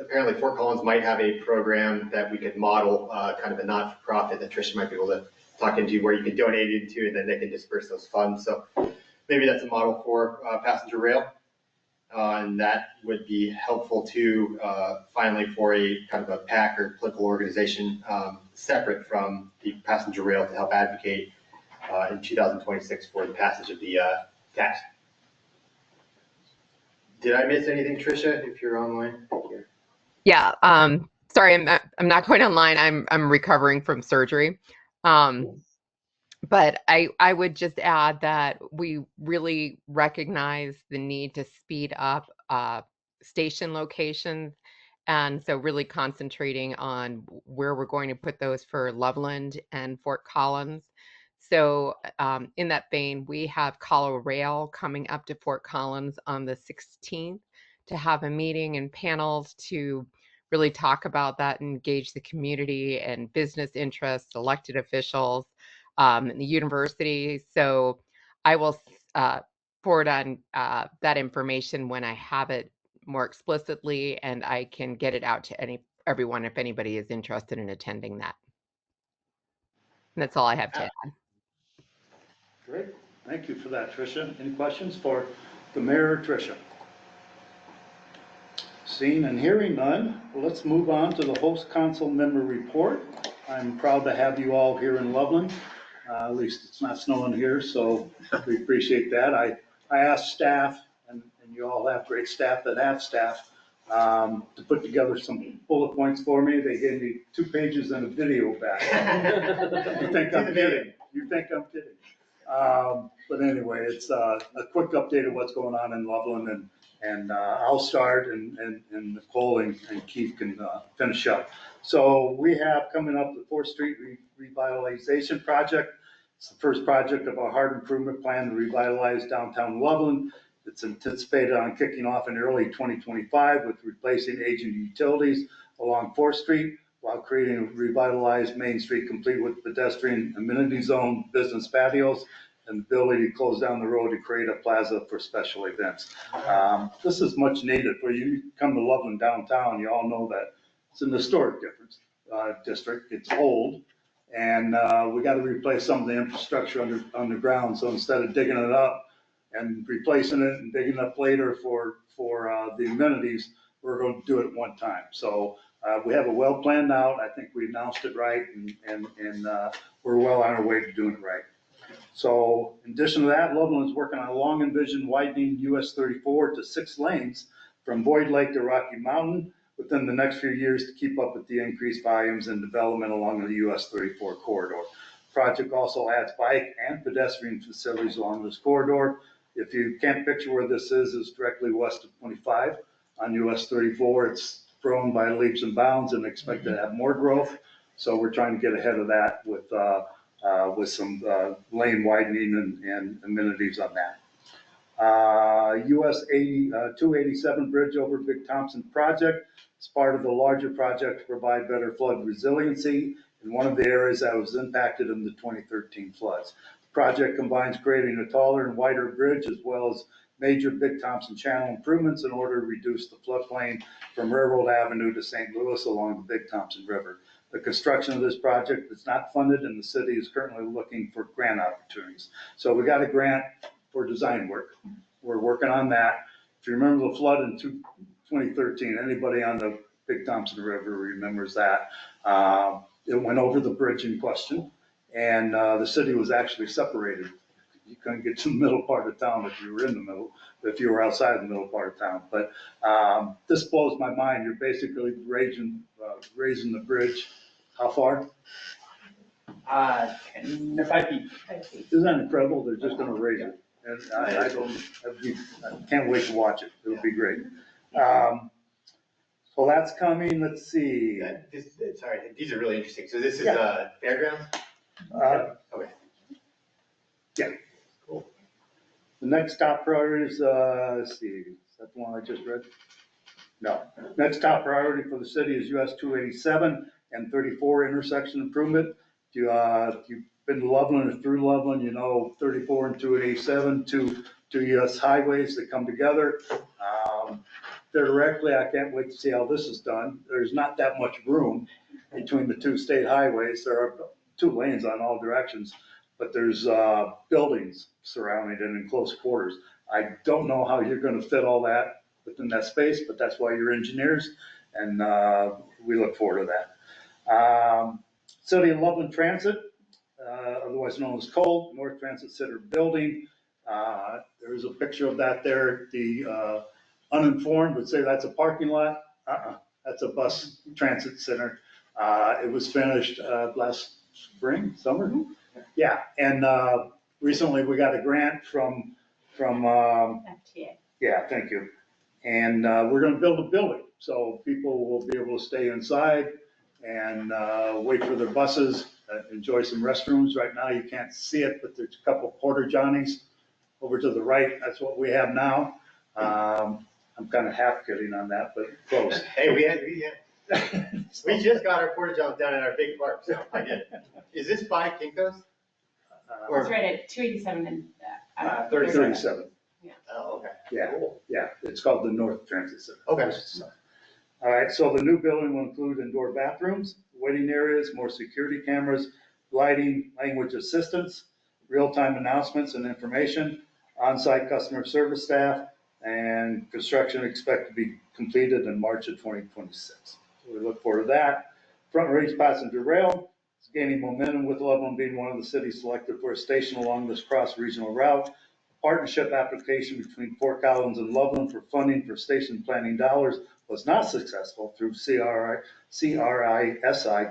S11: Apparently Fort Collins might have a program that we could model, kind of a not-for-profit that Tricia might be able to talk into, where you can donate it to and then they can disperse those funds. So maybe that's a model for passenger rail. And that would be helpful too, finally, for a kind of a PAC or political organization separate from the passenger rail to help advocate in 2026 for the passage of the tax. Did I miss anything, Tricia, if you're online?
S1: Yeah. Sorry, I'm not going online. I'm recovering from surgery. But I would just add that we really recognize the need to speed up station locations. And so really concentrating on where we're going to put those for Loveland and Fort Collins. So in that vein, we have Colorado Rail coming up to Fort Collins on the 16th to have a meeting and panels to really talk about that and engage the community and business interests, elected officials, and the university. So I will forward on that information when I have it more explicitly, and I can get it out to everyone if anybody is interested in attending that. And that's all I have to add.
S5: Great. Thank you for that, Tricia. Any questions for the mayor or Tricia? Seeing and hearing none, well, let's move on to the host council member report. I'm proud to have you all here in Loveland. At least it's not snowing here, so we appreciate that. I asked staff, and you all have great staff that have staff, to put together some bullet points for me. They gave me 2 pages and a video back. You think I'm kidding? You think I'm kidding? But anyway, it's a quick update of what's going on in Loveland, and I'll start, and Nicole and Keith can finish up. So we have coming up the 4th Street Revitalization Project. It's the first project of our hard improvement plan to revitalize downtown Loveland. It's anticipated on kicking off in early 2025 with replacing aging utilities along 4th Street while creating a revitalized Main Street complete with pedestrian amenity zone, business patios, and the ability to close down the road to create a plaza for special events. This is much needed. For you come to Loveland downtown, you all know that it's an historic district. It's old, and we got to replace some of the infrastructure underground. So instead of digging it up and replacing it and digging it up later for the amenities, we're going to do it at one time. So we have a well planned out. I think we announced it right, and we're well on our way to doing it right. So in addition to that, Loveland is working on a long envisioned widening US 34 to 6 lanes from Boyd Lake to Rocky Mountain within the next few years to keep up with the increased volumes and development along the US 34 corridor. The project also adds bike and pedestrian facilities along this corridor. If you can't picture where this is, it's directly west of 25 on US 34. It's grown by leaps and bounds and expect to have more growth. So we're trying to get ahead of that with some lane widening and amenities on that. US 287 Bridge over Big Thompson project. It's part of the larger project to provide better flood resiliency in one of the areas that was impacted in the 2013 floods. The project combines creating a taller and wider bridge as well as major Big Thompson Channel improvements in order to reduce the floodplain from Railroad Avenue to St. Louis along the Big Thompson River. The construction of this project is not funded and the city is currently looking for grant opportunities. So we got a grant for design work. We're working on that. If you remember the flood in 2013, anybody on the Big Thompson River remembers that. It went over the bridge in question and the city was actually separated. You couldn't get to the middle part of town if you were in the middle, if you were outside the middle part of town. But this blows my mind. You're basically raising the bridge. How far?
S9: 5 feet.
S5: Isn't that incredible? They're just going to raise it. And I can't wait to watch it. It'll be great. So that's coming. Let's see.
S11: Sorry, these are really interesting. So this is fairgrounds? Okay.
S5: Yeah. Cool. The next top priority is, let's see, is that the one I just read? No. Next top priority for the city is US 287 and 34 intersection improvement. If you've been to Loveland or through Loveland, you know 34 and 287, two US highways that come together. They're directly, I can't wait to see how this is done. There's not that much room between the two state highways. There are 2 lanes on all directions, but there's buildings surrounding it in close quarters. I don't know how you're going to fit all that within that space, but that's why you're engineers, and we look forward to that. City of Loveland Transit, otherwise known as COLT, North Transit Center Building. There's a picture of that there. The uninformed would say that's a parking lot. That's a bus transit center. It was finished last spring, summer? Yeah, and recently we got a grant from
S16: FTA.
S5: Yeah, thank you. And we're going to build a building, so people will be able to stay inside and wait for their buses, enjoy some restrooms. Right now you can't see it, but there's a couple porta johns over to the right. That's what we have now. I'm kind of half kidding on that, but close.
S11: Hey, we just got our porta johns down in our big park, so I get it. Is this by Kinko's?
S16: It's right at 287 and
S5: 37.
S16: Yeah.
S11: Oh, okay.
S5: Yeah,
S11: Cool.
S5: yeah. It's called the North Transit Center.
S11: Okay.
S5: All right, so the new building will include indoor bathrooms, waiting areas, more security cameras, lighting, language assistance, real-time announcements and information, on-site customer service staff, and construction expected to be completed in March of 2026. So we look forward to that. Front Range Passenger Rail is gaining momentum with Loveland being one of the cities selected for a station along this cross-regional route. Partnership application between Fort Collins and Loveland for funding for station planning dollars was not successful through CRISI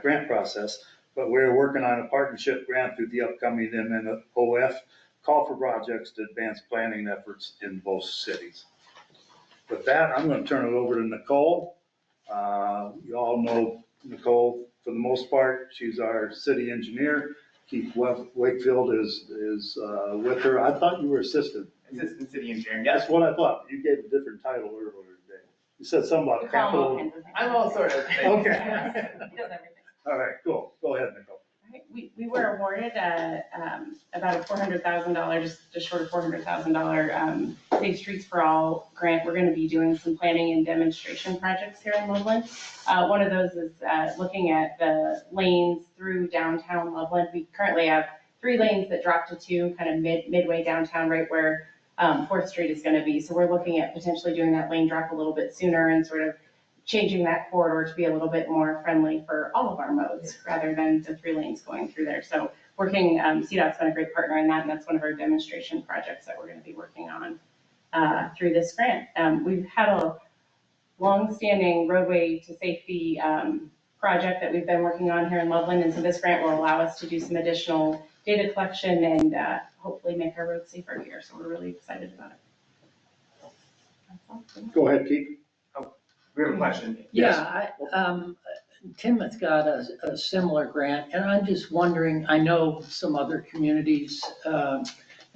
S5: grant process, but we're working on a partnership grant through the upcoming MNOF call for projects to advance planning efforts in both cities. With that, I'm going to turn it over to Nicole. You all know Nicole for the most part. She's our city engineer. Keith Wakefield is with her. I thought you were assistant.
S11: Assistant city engineer.
S5: That's what I thought. You gave a different title earlier today. You said something about capital.
S14: I'm all sort of.
S5: Okay.
S16: He does everything.
S5: All right, cool. Go ahead, Nicole.
S16: We were awarded about a $400,000, just short of $400,000 Safe Streets for All grant. We're going to be doing some planning and demonstration projects here in Loveland. One of those is looking at the lanes through downtown Loveland. We currently have 3 lanes that drop to 2, kind of midway downtown, right where 4th Street is going to be. So we're looking at potentially doing that lane drop a little bit sooner and sort of changing that corridor to be a little bit more friendly for all of our modes rather than the 3 lanes going through there. So working, CDOT's been a great partner in that, and that's one of our demonstration projects that we're going to be working on through this grant. We've had a long-standing roadway to safety project that we've been working on here in Loveland, and so this grant will allow us to do some additional data collection and hopefully make our roads safer here. So we're really excited about it.
S5: Go ahead, Keith.
S11: We have a question.
S10: Yeah, Timoth got a similar grant, and I'm just wondering, I know some other communities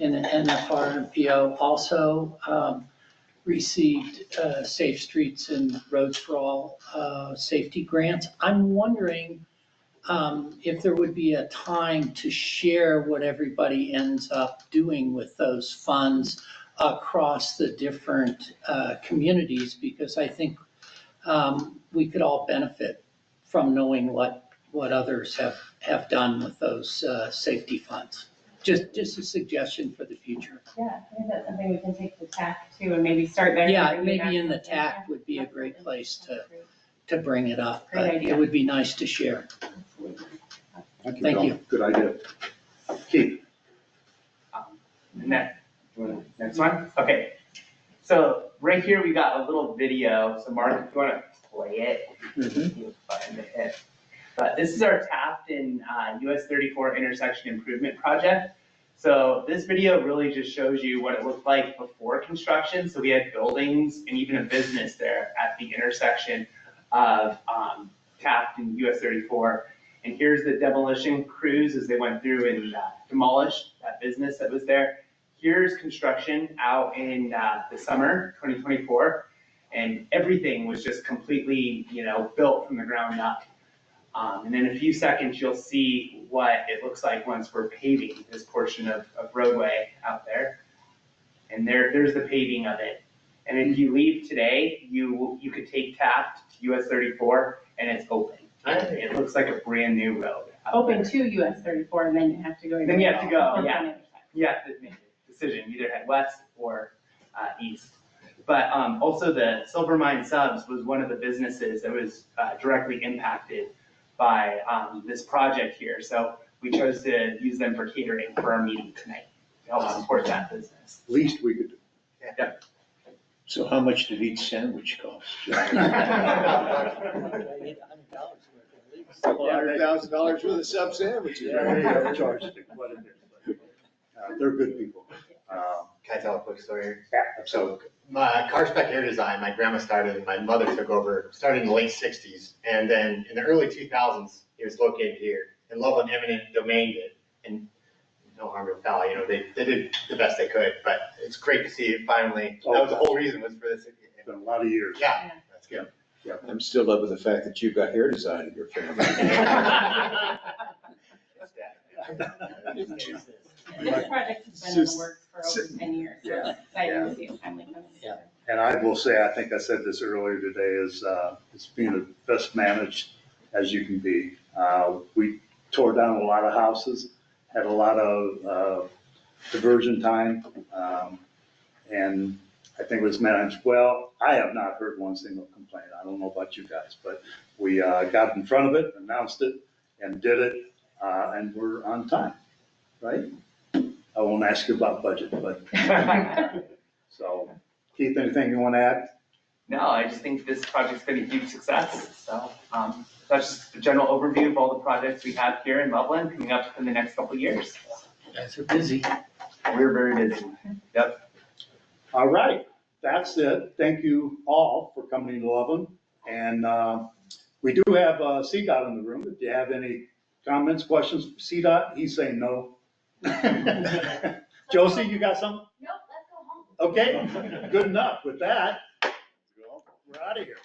S10: in the NFRMPO also received Safe Streets and Roads for All safety grants. I'm wondering if there would be a time to share what everybody ends up doing with those funds across the different communities, because I think we could all benefit from knowing what others have done with those safety funds. Just a suggestion for the future.
S16: Yeah, I think that's something we can take to TAC too, and maybe start there.
S10: Yeah, maybe in the TAC would be a great place to bring it up.
S16: Great idea.
S10: It would be nice to share. Thank
S2: Bill.
S10: you.
S2: Good idea. Keith.
S3: Next one? Okay. So right here, we got a little video. So Mark, if you want to play it, you'll find it. But this is our Tafton US 34 intersection improvement project. So this video really just shows you what it looked like before construction. So we had buildings and even a business there at the intersection of Taft and US 34. And here's the demolition crews as they went through and demolished that business that was there. Here's construction out in the summer 2024, and everything was just completely, built from the ground up. And in a few seconds, you'll see what it looks like once we're paving this portion of roadway out there. And there's the paving of it. And if you leave today, you could take Taft US 34, and it's open. It looks like a brand new road.
S16: Open to US 34, and then you have to go.
S3: Then you have to go, yeah. You have to make a decision, either head west or east. But also the Silver Mine Subs was one of the businesses that was directly impacted by this project here. So we chose to use them for catering for our meeting tonight to help support that business.
S2: Least we could do.
S3: Yeah.
S6: So how much did each sandwich cost? $100,000 worth of sub sandwiches.
S2: Yeah, they have charged it quite a bit. But, they're good people.
S11: Can I tell a quick story?
S2: Yeah,
S11: So my car spec air design, my grandma started and my mother took over, started in the late 60s. And then in the early 2000s, it was located here. And Loveland Eminent domained it. And no harm, no foul, they did the best they could. But it's great to see it finally. That was the whole reason was for this.
S2: It's been a lot of years.
S11: Yeah, that's good.
S2: Yeah.
S6: I'm still loving the fact that you've got hair design in your family.
S16: This project has been in the works for over 10 years, so it's exciting to see it finally coming together.
S2: And I will say, I think I said this earlier today, is it's being as best managed as you can be. We tore down a lot of houses, had a lot of diversion time, and I think it was managed well. I have not heard one single complaint. I don't know about you guys, but we got in front of it, announced it, and did it, and we're on time, right? I won't ask you about budget, but so Keith, anything you want to add?
S3: No, I just think this project's been a huge success. So that's just a general overview of all the projects we have here in Loveland coming up in the next couple of years.
S10: You guys are busy.
S3: We're very busy. Yep.
S2: All right, that's it. Thank you all for coming to Loveland. And we do have CDOT in the room. If you have any comments, questions for CDOT, he's saying no. Josie, you got something?
S16: Nope, let's go home.
S2: Okay, good enough with that. We're out of here.